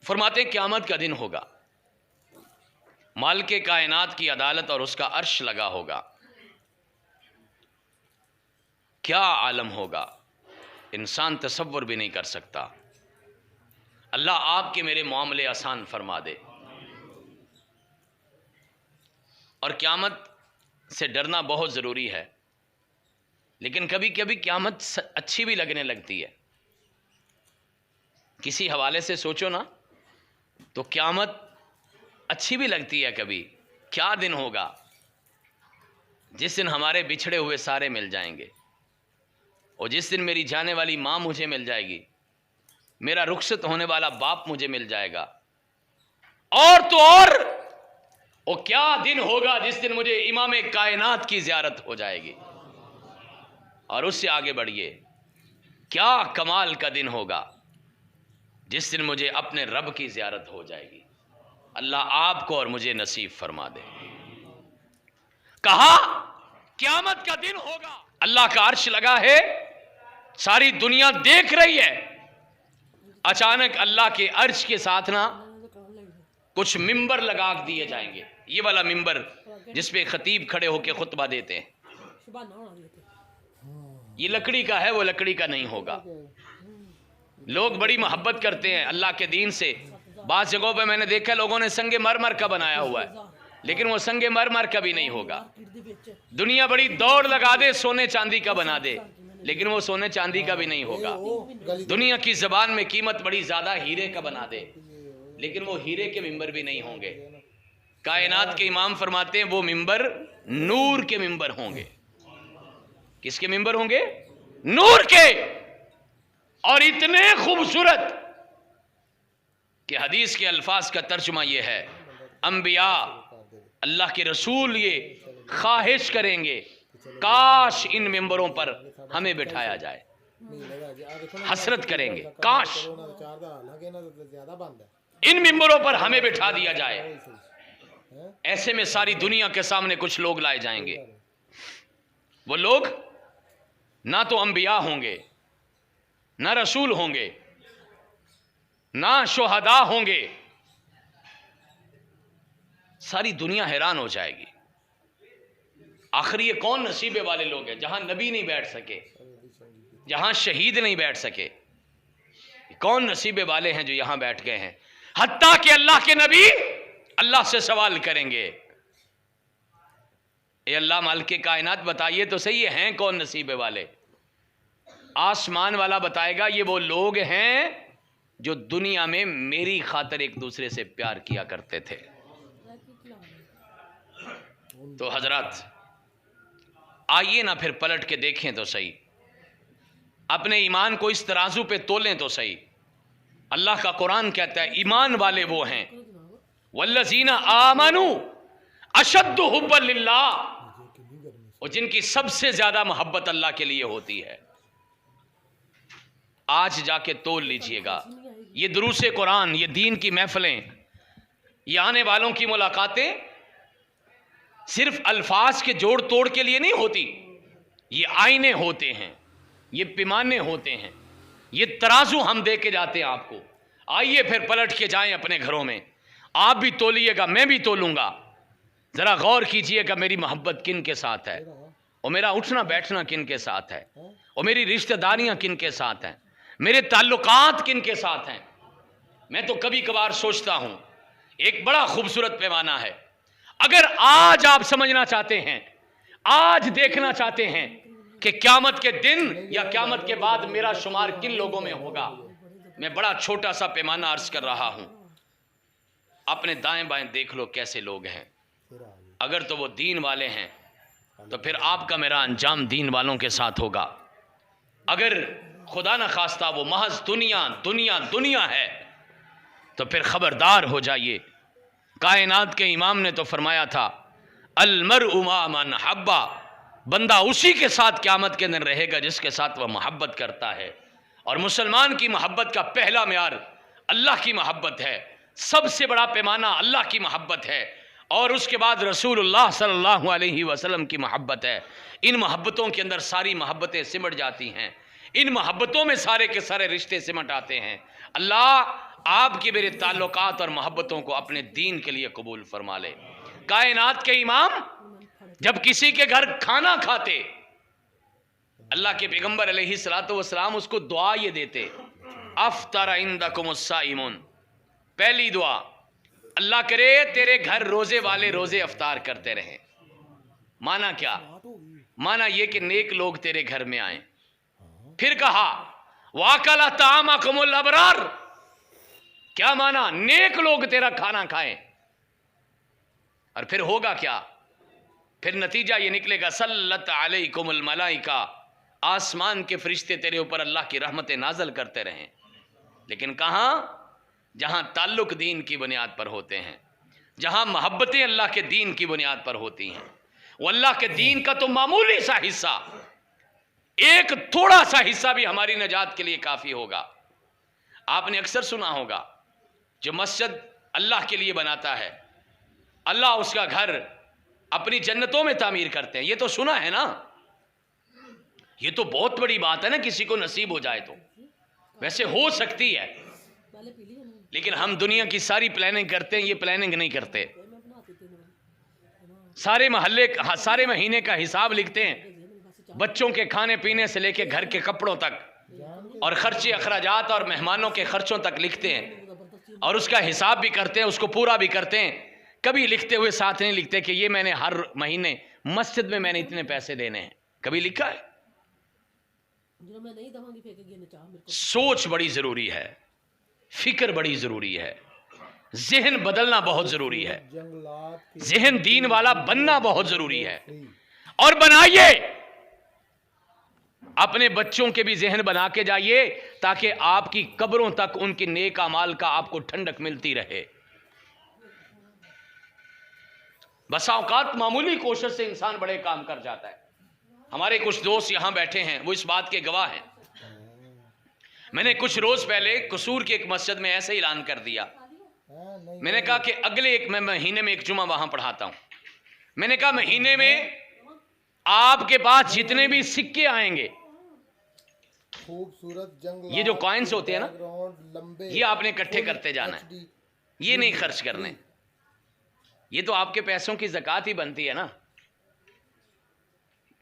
فرماتے ہیں قیامت کا دن ہوگا, مالک کائنات کی عدالت اور اس کا عرش لگا ہوگا. کیا عالم ہوگا, انسان تصور بھی نہیں کر سکتا. اللہ آپ کے میرے معاملے آسان فرما دے. اور قیامت سے ڈرنا بہت ضروری ہے, لیکن کبھی کبھی قیامت اچھی بھی لگنے لگتی ہے. کسی حوالے سے سوچو نا تو قیامت اچھی بھی لگتی ہے کبھی. کیا دن ہوگا جس دن ہمارے بچھڑے ہوئے سارے مل جائیں گے, اور جس دن میری جانے والی ماں مجھے مل جائے گی, میرا رخصت ہونے والا باپ مجھے مل جائے گا. اور تو اور وہ کیا دن ہوگا جس دن مجھے امام کائنات کی زیارت ہو جائے گی. اور اس سے آگے بڑھیے, کیا کمال کا دن ہوگا جس دن مجھے اپنے رب کی زیارت ہو جائے گی. اللہ آپ کو اور مجھے نصیب فرما دے. کہا قیامت کا دن ہوگا, اللہ کا عرش لگا ہے, ساری دنیا دیکھ رہی ہے. اچانک اللہ کے عرش کے ساتھ نا کچھ ممبر لگا دیے جائیں گے. یہ والا ممبر جس پہ خطیب کھڑے ہو کے خطبہ دیتے ہیں, یہ لکڑی کا ہے, وہ لکڑی کا نہیں ہوگا. لوگ بڑی محبت کرتے ہیں اللہ کے دین سے. بعض جگہوں پہ میں نے دیکھا لوگوں نے سنگ مرمر کا بنایا ہوا ہے, لیکن وہ سنگ مرمر کا بھی نہیں ہوگا. دنیا بڑی دوڑ لگا دے سونے چاندی کا بنا دے, لیکن وہ سونے چاندی کا بھی نہیں ہوگا. دنیا کی زبان میں قیمت بڑی زیادہ ہیرے کا بنا دے, لیکن وہ ہیرے کے ممبر بھی نہیں ہوں گے. کائنات کے امام فرماتے ہیں وہ ممبر نور کے ممبر ہوں گے. کس کے ممبر ہوں گے؟ نور کے. اور اتنے خوبصورت کہ حدیث کے الفاظ کا ترجمہ یہ ہے, انبیاء اللہ کے رسول یہ خواہش کریں گے کاش ان ممبروں پر ہمیں بٹھایا جائے. حسرت کریں گے کاش ان ممبروں پر ہمیں بٹھا دیا جائے. ایسے میں ساری دنیا کے سامنے کچھ لوگ لائے جائیں گے. وہ لوگ نہ تو انبیاء ہوں گے, نہ رسول ہوں گے, نہ شہداء ہوں گے. ساری دنیا حیران ہو جائے گی. آخر یہ کون نصیبے والے لوگ ہیں جہاں نبی نہیں بیٹھ سکے, جہاں شہید نہیں بیٹھ سکے. کون نصیبے والے ہیں جو یہاں بیٹھ گئے ہیں. حتیٰ کہ اللہ کے نبی اللہ سے سوال کریں گے، اے اللہ مالک کائنات بتائیے تو صحیح ہیں کون نصیبے والے؟ آسمان والا بتائے گا یہ وہ لوگ ہیں جو دنیا میں میری خاطر ایک دوسرے سے پیار کیا کرتے تھے۔ تو حضرات آئیے نا پھر پلٹ کے دیکھیں تو صحیح، اپنے ایمان کو اس ترازو پہ تولیں تو صحیح۔ اللہ کا قرآن کہتا ہے ایمان والے وہ ہیں والذین آمنوا اشد حبا للہ، اور جن کی سب سے زیادہ محبت اللہ کے لیے ہوتی ہے۔ آج جا کے تول لیجئے گا، یہ دروس قرآن، یہ دین کی محفلیں، یہ آنے والوں کی ملاقاتیں صرف الفاظ کے جوڑ توڑ کے لیے نہیں ہوتی، یہ آئینے ہوتے ہیں، یہ پیمانے ہوتے ہیں، یہ ترازو ہم دے کے جاتے ہیں آپ کو۔ آئیے پھر پلٹ کے جائیں اپنے گھروں میں، آپ بھی تولیے گا، میں بھی تولوں گا۔ ذرا غور کیجئے گا میری محبت کن کے ساتھ ہے، اور میرا اٹھنا بیٹھنا کن کے ساتھ ہے، اور میری رشتہ داریاں کن کے ساتھ ہیں، میرے تعلقات کن کے ساتھ ہیں۔ میں تو کبھی کبھار سوچتا ہوں ایک بڑا خوبصورت پیمانہ ہے، اگر آج آپ سمجھنا چاہتے ہیں، آج دیکھنا چاہتے ہیں کہ قیامت کے دن یا قیامت کے بعد میرا شمار کن لوگوں میں ہوگا، میں بڑا چھوٹا سا پیمانہ عرض کر رہا ہوں۔ اپنے دائیں بائیں دیکھ لو کیسے لوگ ہیں، اگر تو وہ دین والے ہیں تو پھر آپ کا میرا انجام دین والوں کے ساتھ ہوگا، اگر خدا نہ خواستہ وہ محض دنیا دنیا دنیا ہے تو پھر خبردار ہو جائیے۔ کائنات کے امام نے تو فرمایا تھا المرء مع من حبا، بندہ اسی کے ساتھ قیامت کے دن رہے گا جس کے ساتھ وہ محبت کرتا ہے۔ اور مسلمان کی محبت کا پہلا معیار اللہ کی محبت ہے، سب سے بڑا پیمانہ اللہ کی محبت ہے، اور اس کے بعد رسول اللہ صلی اللہ علیہ وسلم کی محبت ہے۔ ان محبتوں کے اندر ساری محبتیں سمٹ جاتی ہیں، ان محبتوں میں سارے کے سارے رشتے سمٹ آتے ہیں۔ اللہ آپ کی میرے تعلقات اور محبتوں کو اپنے دین کے لیے قبول فرما لے۔ کائنات کے امام جب کسی کے گھر کھانا کھاتے، اللہ کے پیغمبر علیہ السلام اس کو دعا یہ دیتے، افطر عندکم الصائمون، پہلی دعا اللہ کرے تیرے گھر روزے والے روزے افطار کرتے رہیں۔ مانا کیا؟ مانا یہ کہ نیک لوگ تیرے گھر میں آئیں۔ پھر کہا وَأَكَلَ طَعَامَكُمُ الْأَبْرَارُ، کیا مانا؟ نیک لوگ تیرا کھانا کھائیں۔ اور پھر ہوگا کیا؟ پھر نتیجہ یہ نکلے گا سلط علیکم الملائکہ، آسمان کے فرشتے تیرے اوپر اللہ کی رحمتیں نازل کرتے رہیں۔ لیکن کہاں؟ جہاں تعلق دین کی بنیاد پر ہوتے ہیں، جہاں محبتیں اللہ کے دین کی بنیاد پر ہوتی ہیں۔ وہ اللہ کے دین کا تو معمولی سا حصہ، ایک تھوڑا سا حصہ بھی ہماری نجات کے لیے کافی ہوگا۔ آپ نے اکثر سنا ہوگا جو مسجد اللہ کے لیے بناتا ہے اللہ اس کا گھر اپنی جنتوں میں تعمیر کرتے ہیں، یہ تو سنا ہے نا؟ یہ تو بہت بڑی بات ہے نا، کسی کو نصیب ہو جائے تو ویسے ہو سکتی ہے، لیکن ہم دنیا کی ساری پلاننگ کرتے ہیں، یہ پلاننگ نہیں کرتے۔ سارے مہینے کا حساب لکھتے ہیں، بچوں کے کھانے پینے سے لے کے گھر کے کپڑوں تک، اور خرچے اخراجات اور مہمانوں کے خرچوں تک لکھتے ہیں، اور اس کا حساب بھی کرتے ہیں، اس کو پورا بھی کرتے ہیں۔ کبھی لکھتے ہوئے ساتھ نہیں لکھتے کہ یہ میں نے ہر مہینے مسجد میں نے اتنے پیسے دینے ہیں، کبھی لکھا ہے؟ سوچ بڑی ضروری ہے، فکر بڑی ضروری ہے، ذہن بدلنا بہت ضروری ہے، ذہن دین والا بننا بہت ضروری ہے۔ اور بنائیے، اپنے بچوں کے بھی ذہن بنا کے جائیے تاکہ آپ کی قبروں تک ان کے نیک اعمال کا آپ کو ٹھنڈک ملتی رہے۔ بسا اوقات معمولی کوشش سے انسان بڑے کام کر جاتا ہے۔ ہمارے کچھ دوست یہاں بیٹھے ہیں، وہ اس بات کے گواہ ہیں۔ میں نے کچھ روز پہلے قصور کی ایک مسجد میں ایسے اعلان کر دیا، میں نے کہا کہ اگلے مہینے میں ایک جمعہ وہاں پڑھاتا ہوں۔ میں نے کہا مہینے میں آپ کے پاس جتنے بھی سکے آئیں گے، یہ جو کوائنز ہوتے ہیں نا، یہ آپ نے اکٹھے کرتے جانا ہے، یہ نہیں خرچ کرنے۔ یہ تو آپ کے پیسوں کی زکوٰۃ ہی بنتی ہے نا،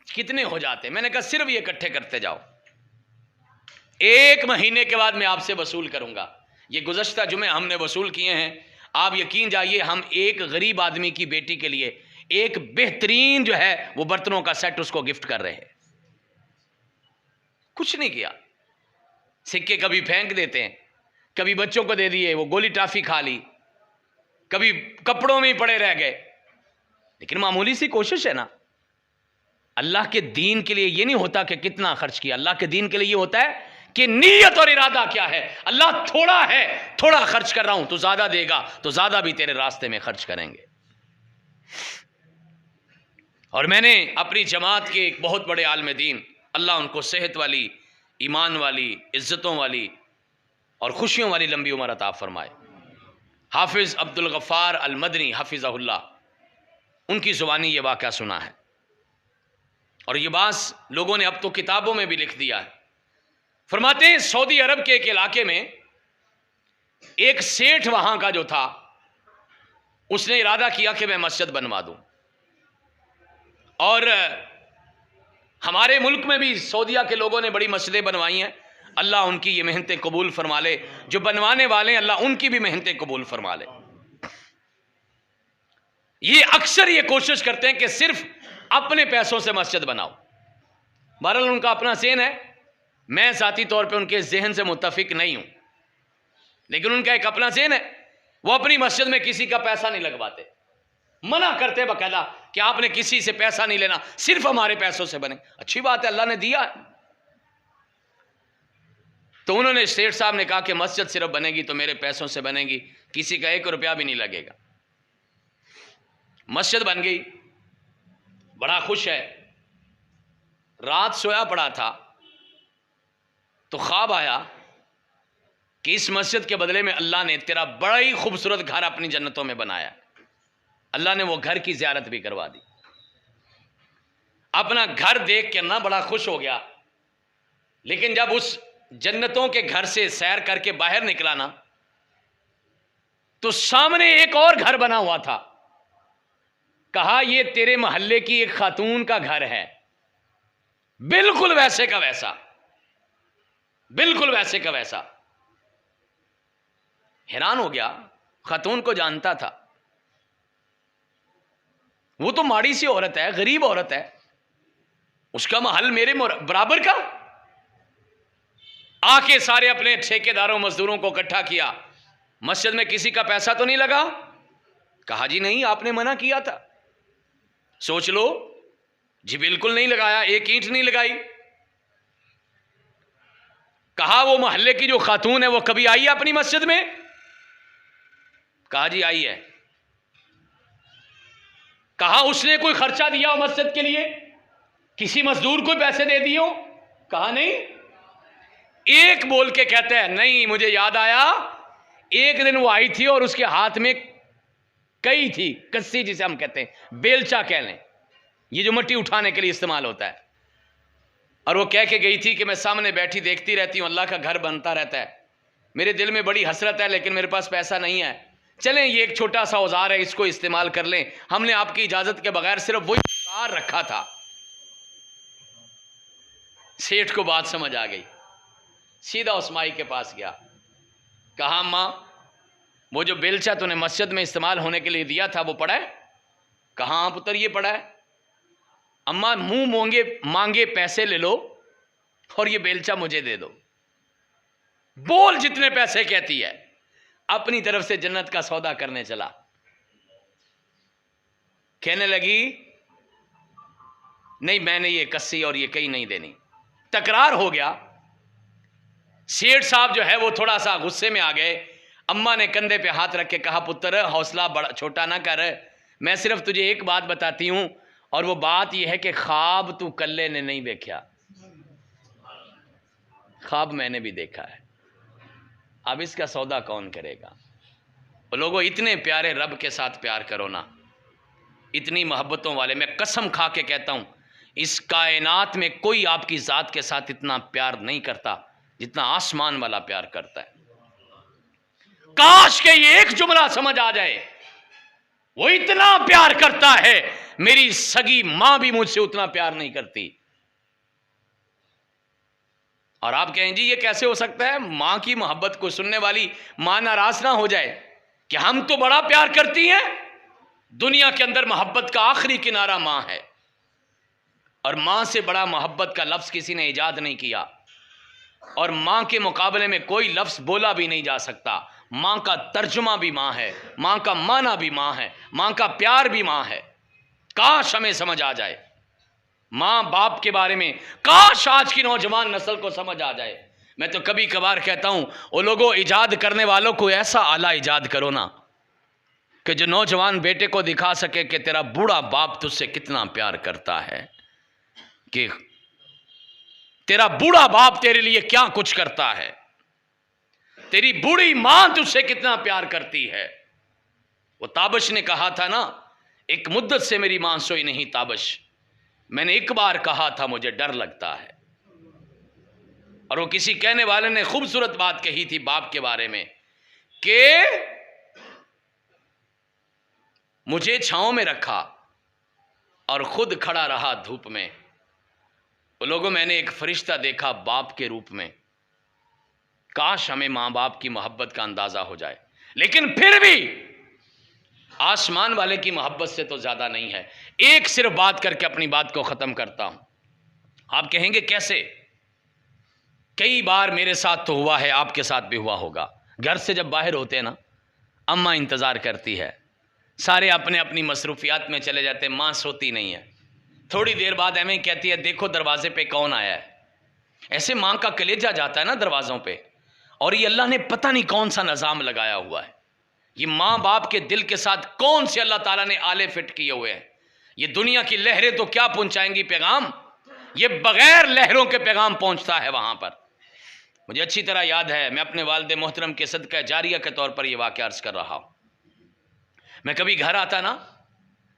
کتنے ہو جاتے ہیں؟ میں نے کہا صرف یہ اکٹھے کرتے جاؤ، ایک مہینے کے بعد میں آپ سے وصول کروں گا۔ یہ گزشتہ جمعے ہم نے وصول کیے ہیں. آپ یقین جائیے ہم ایک غریب آدمی کی بیٹی کے لیے ایک بہترین جو ہے وہ برتنوں کا سیٹ اس کو گفٹ کر رہے ہیں. کچھ نہیں کیا. سکے کبھی پھینک دیتے ہیں, کبھی بچوں کو دے دیے, وہ گولی ٹافی کھا لی, کبھی کپڑوں میں ہی پڑے رہ گئے. لیکن معمولی سی کوشش ہے نا. اللہ کے دین کے لیے یہ نہیں ہوتا کہ کتنا خرچ کیا, اللہ کے دین کے لیے یہ ہوتا ہے کہ نیت اور ارادہ کیا ہے. اللہ تھوڑا ہے, تھوڑا خرچ کر رہا ہوں, تو زیادہ دے گا تو زیادہ بھی تیرے راستے میں خرچ کریں گے. اور میں نے اپنی جماعت کے ایک بہت بڑے عالم دین, اللہ ان کو صحت والی, ایمان والی, عزتوں والی اور خوشیوں والی لمبی عمر عطا فرمائے, حافظ عبد الغفار المدنی حفظہ اللہ, ان کی زبانی یہ واقعہ سنا ہے. اور یہ بات لوگوں نے اب تو کتابوں میں بھی لکھ دیا ہے. فرماتے ہیں سعودی عرب کے ایک علاقے میں ایک سیٹھ وہاں کا جو تھا, اس نے ارادہ کیا کہ میں مسجد بنوا دوں. اور ہمارے ملک میں بھی سعودیہ کے لوگوں نے بڑی مسجدیں بنوائی ہیں. اللہ ان کی یہ محنتیں قبول فرما لے. جو بنوانے والے ہیں اللہ ان کی بھی محنتیں قبول فرما لے. یہ اکثر یہ کوشش کرتے ہیں کہ صرف اپنے پیسوں سے مسجد بناؤ. بہرحال ان کا اپنا ذہن ہے, میں ذاتی طور پہ ان کے ذہن سے متفق نہیں ہوں, لیکن ان کا ایک اپنا ذہن ہے. وہ اپنی مسجد میں کسی کا پیسہ نہیں لگواتے, منع کرتے باقاعدہ کہ آپ نے کسی سے پیسہ نہیں لینا, صرف ہمارے پیسوں سے بنے. اچھی بات ہے, اللہ نے دیا ہے. تو انہوں نے سیٹھ صاحب نے کہا کہ مسجد صرف بنے گی تو میرے پیسوں سے بنے گی, کسی کا 1 روپیہ بھی نہیں لگے گا. مسجد بن گئی, بڑا خوش ہے. رات سویا پڑا تھا تو خواب آیا کہ اس مسجد کے بدلے میں اللہ نے تیرا بڑا ہی خوبصورت گھر اپنی جنتوں میں بنایا. اللہ نے وہ گھر کی زیارت بھی کروا دی. اپنا گھر دیکھ کے نہ بڑا خوش ہو گیا, لیکن جب اس جنتوں کے گھر سے سیر کر کے باہر نکلا نا, تو سامنے ایک اور گھر بنا ہوا تھا. کہا یہ تیرے محلے کی ایک خاتون کا گھر ہے, بالکل ویسے کا ویسا, بالکل ویسے کا ویسا. حیران ہو گیا, خاتون کو جانتا تھا, وہ تو ماڑی سی عورت ہے, غریب عورت ہے, اس کا محل میرے برابر کا. آ کے سارے اپنے ٹھیکیداروں مزدوروں کو اکٹھا کیا, مسجد میں کسی کا پیسہ تو نہیں لگا؟ کہا جی نہیں, آپ نے منع کیا تھا. سوچ لو, جی بالکل نہیں لگایا, 1 اینٹ نہیں لگائی. کہا وہ محلے کی جو خاتون ہے وہ کبھی آئی ہے اپنی مسجد میں؟ کہا جی آئی ہے. کہا اس نے کوئی خرچہ دیا ہو مسجد کے لیے, کسی مزدور کو پیسے دے دیے ہو؟ کہا نہیں. ایک بول کے کہتا ہے نہیں, مجھے یاد آیا, ایک دن وہ آئی تھی اور اس کے ہاتھ میں کئی تھی, کسی جسے ہم کہتے ہیں, بیلچا کہہ لیں, یہ جو مٹی اٹھانے کے لیے استعمال ہوتا ہے. اور وہ کہہ کے گئی تھی کہ میں سامنے بیٹھی دیکھتی رہتی ہوں, اللہ کا گھر بنتا رہتا ہے, میرے دل میں بڑی حسرت ہے لیکن میرے پاس پیسہ نہیں ہے, چلیں یہ ایک چھوٹا سا اوزار ہے, اس کو استعمال کر لیں, ہم نے آپ کی اجازت کے بغیر صرف وہی اوزار رکھا تھا. سیٹھ کو بات سمجھ آ گئی, سیدھا اس مائی کے پاس گیا. کہا ماں وہ جو بیلچا تو نے مسجد میں استعمال ہونے کے لیے دیا تھا وہ پڑا ہے؟ کہاں ہاں پتر یہ پڑا ہے. اماں منہ مانگے پیسے لے لو اور یہ بیلچا مجھے دے دو. بول جتنے پیسے کہتی ہے. اپنی طرف سے جنت کا سودا کرنے چلا. کہنے لگی نہیں میں نے یہ کسی اور یہ کہیں نہیں دینی. تکرار ہو گیا. سیٹھ صاحب جو ہے وہ تھوڑا سا غصے میں آ گئے. اماں نے کندھے پہ ہاتھ رکھ کے کہا پتر حوصلہ بڑا چھوٹا نہ کر, میں صرف تجھے ایک بات بتاتی ہوں, اور وہ بات یہ ہے کہ خواب تو کلے نے نہیں دیکھا, خواب میں نے بھی دیکھا ہے. اب اس کا سودا کون کرے گا؟ لوگوں اتنے پیارے رب کے ساتھ پیار کرو نا, اتنی محبتوں والے. میں قسم کھا کے کہتا ہوں اس کائنات میں کوئی آپ کی ذات کے ساتھ اتنا پیار نہیں کرتا جتنا آسمان والا پیار کرتا ہے. کاش کہ یہ ایک جملہ سمجھ آ جائے, وہ اتنا پیار کرتا ہے, میری سگی ماں بھی مجھ سے اتنا پیار نہیں کرتی. اور آپ کہیں جی یہ کیسے ہو سکتا ہے؟ ماں کی محبت کو سننے والی ماں ناراض نہ ہو جائے کہ ہم تو بڑا پیار کرتی ہیں. دنیا کے اندر محبت کا آخری کنارہ ماں ہے، اور ماں سے بڑا محبت کا لفظ کسی نے ایجاد نہیں کیا، اور ماں کے مقابلے میں کوئی لفظ بولا بھی نہیں جا سکتا. ماں کا ترجمہ بھی ماں ہے، ماں کا معنی بھی ماں ہے، ماں کا پیار بھی ماں ہے. کاش ہمیں سمجھ آ جائے ماں باپ کے بارے میں، کاش آج کی نوجوان نسل کو سمجھ آ جائے. میں تو کبھی کبھار کہتا ہوں وہ لوگوں ایجاد کرنے والوں کو ایسا آلہ ایجاد کرو نا کہ جو نوجوان بیٹے کو دکھا سکے کہ تیرا بوڑھا باپ تجھ سے کتنا پیار کرتا ہے، کہ تیرا بوڑھا باپ تیرے لیے کیا کچھ کرتا ہے، تیری بوڑھی ماں تجھ سے کتنا پیار کرتی ہے. وہ تابش نے کہا تھا نا، ایک مدت سے میری ماں سوئی نہیں تابش، میں نے ایک بار کہا تھا مجھے ڈر لگتا ہے. اور وہ کسی کہنے والے نے خوبصورت بات کہی تھی باپ کے بارے میں کہ مجھے چھاؤں میں رکھا اور خود کھڑا رہا دھوپ میں. وہ لوگوں میں نے ایک فرشتہ دیکھا باپ کے روپ میں. کاش ہمیں ماں باپ کی محبت کا اندازہ ہو جائے، لیکن پھر بھی آسمان والے کی محبت سے تو زیادہ نہیں ہے. ایک صرف بات کر کے اپنی بات کو ختم کرتا ہوں. آپ کہیں گے کیسے؟ کئی بار میرے ساتھ تو ہوا ہے، آپ کے ساتھ بھی ہوا ہوگا. گھر سے جب باہر ہوتے ہیں نا، اماں انتظار کرتی ہے، سارے اپنے اپنی مصروفیات میں چلے جاتے ہیں، ماں سوتی نہیں ہے. تھوڑی دیر بعد امی کہتی ہے دیکھو دروازے پہ کون آیا ہے. ایسے ماں کا کلیجہ جاتا ہے نا دروازوں پہ. اور یہ اللہ نے پتہ نہیں کون سا نظام لگایا ہوا ہے، یہ ماں باپ کے دل کے ساتھ کون سے اللہ تعالیٰ نے آلے فٹ کیے ہوئے ہیں. یہ دنیا کی لہریں تو کیا پہنچائیں گی پیغام، یہ بغیر لہروں کے پیغام پہنچتا ہے وہاں پر. مجھے اچھی طرح یاد ہے، میں اپنے والد محترم کے صدقہ جاریہ کے طور پر یہ واقعہ عرض کر رہا ہوں. میں کبھی گھر آتا نا،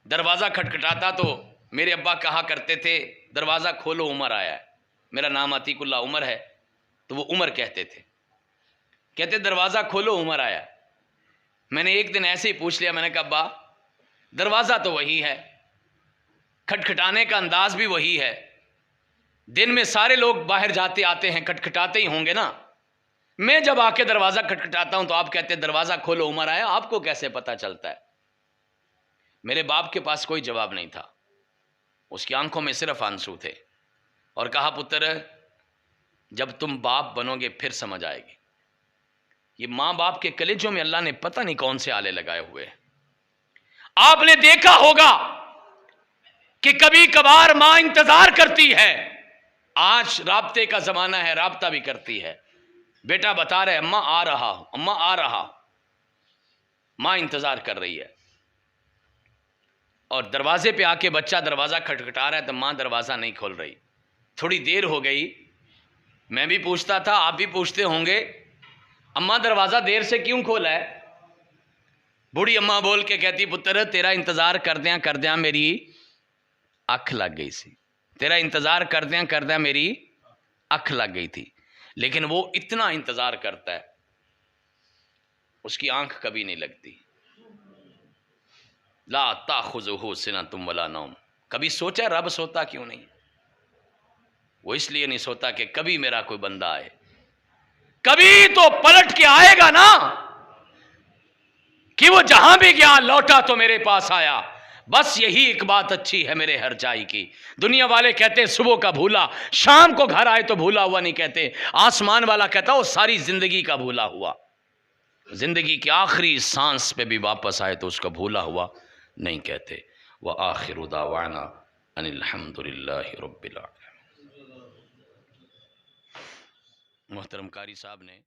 دروازہ کھٹکھٹاتا تو میرے ابا کہا کرتے تھے دروازہ کھولو عمر آیا ہے. میرا نام عتیق اللہ عمر ہے تو وہ عمر کہتے تھے، کہتے دروازہ کھولو عمر آیا. میں نے ایک دن ایسے ہی پوچھ لیا، میں نے کہا ابا دروازہ تو وہی ہے، کھٹکھٹانے کا انداز بھی وہی ہے، دن میں سارے لوگ باہر جاتے آتے ہیں، کھٹکھٹاتے ہی ہوں گے نا. میں جب آ کے دروازہ کھٹکھٹاتا ہوں تو آپ کہتے ہیں دروازہ کھولو عمر آیا، آپ کو کیسے پتہ چلتا ہے؟ میرے باپ کے پاس کوئی جواب نہیں تھا، اس کی آنکھوں میں صرف آنسو تھے، اور کہا پتر جب تم باپ بنو گے پھر سمجھ آئے گی. یہ ماں باپ کے کلیجوں میں اللہ نے پتہ نہیں کون سے آلے لگائے ہوئے ہیں. آپ نے دیکھا ہوگا کہ کبھی کبھار ماں انتظار کرتی ہے. آج رابطے کا زمانہ ہے، رابطہ بھی کرتی ہے. بیٹا بتا رہے اماں آ رہا ہوں، اماں آ رہا. ماں انتظار کر رہی ہے، اور دروازے پہ آ کے بچہ دروازہ کھٹکھٹا رہا ہے تو ماں دروازہ نہیں کھول رہی. تھوڑی دیر ہو گئی، میں بھی پوچھتا تھا، آپ بھی پوچھتے ہوں گے اماں دروازہ دیر سے کیوں کھولا ہے؟ بوڑھی اماں بول کے کہتی پتر تیرا انتظار کردیاں میری اکھ لگ گئی سی، تیرا انتظار کردیاں میری اکھ لگ گئی تھی. لیکن وہ اتنا انتظار کرتا ہے، اس کی آنکھ کبھی نہیں لگتی. لا تاخذہ سنۃ ولا نوم. کبھی سوچا رب سوتا کیوں نہیں؟ وہ اس لیے نہیں سوتا کہ کبھی میرا کوئی بندہ آئے، کبھی تو پلٹ کے آئے گا نا، کہ وہ جہاں بھی گیا لوٹا تو میرے پاس آیا. بس یہی ایک بات اچھی ہے میرے ہر جائی کی. دنیا والے کہتے صبح کا بھولا، شام کو گھر آئے تو بھولا ہوا نہیں کہتے. آسمان والا کہتا وہ ساری زندگی کا بھولا ہوا، زندگی کی آخری سانس پہ بھی واپس آئے تو اس کا بھولا ہوا نہیں کہتے. وآخر دعوانا ان الحمد للہ رب العالمین. محترم قاری صاحب نے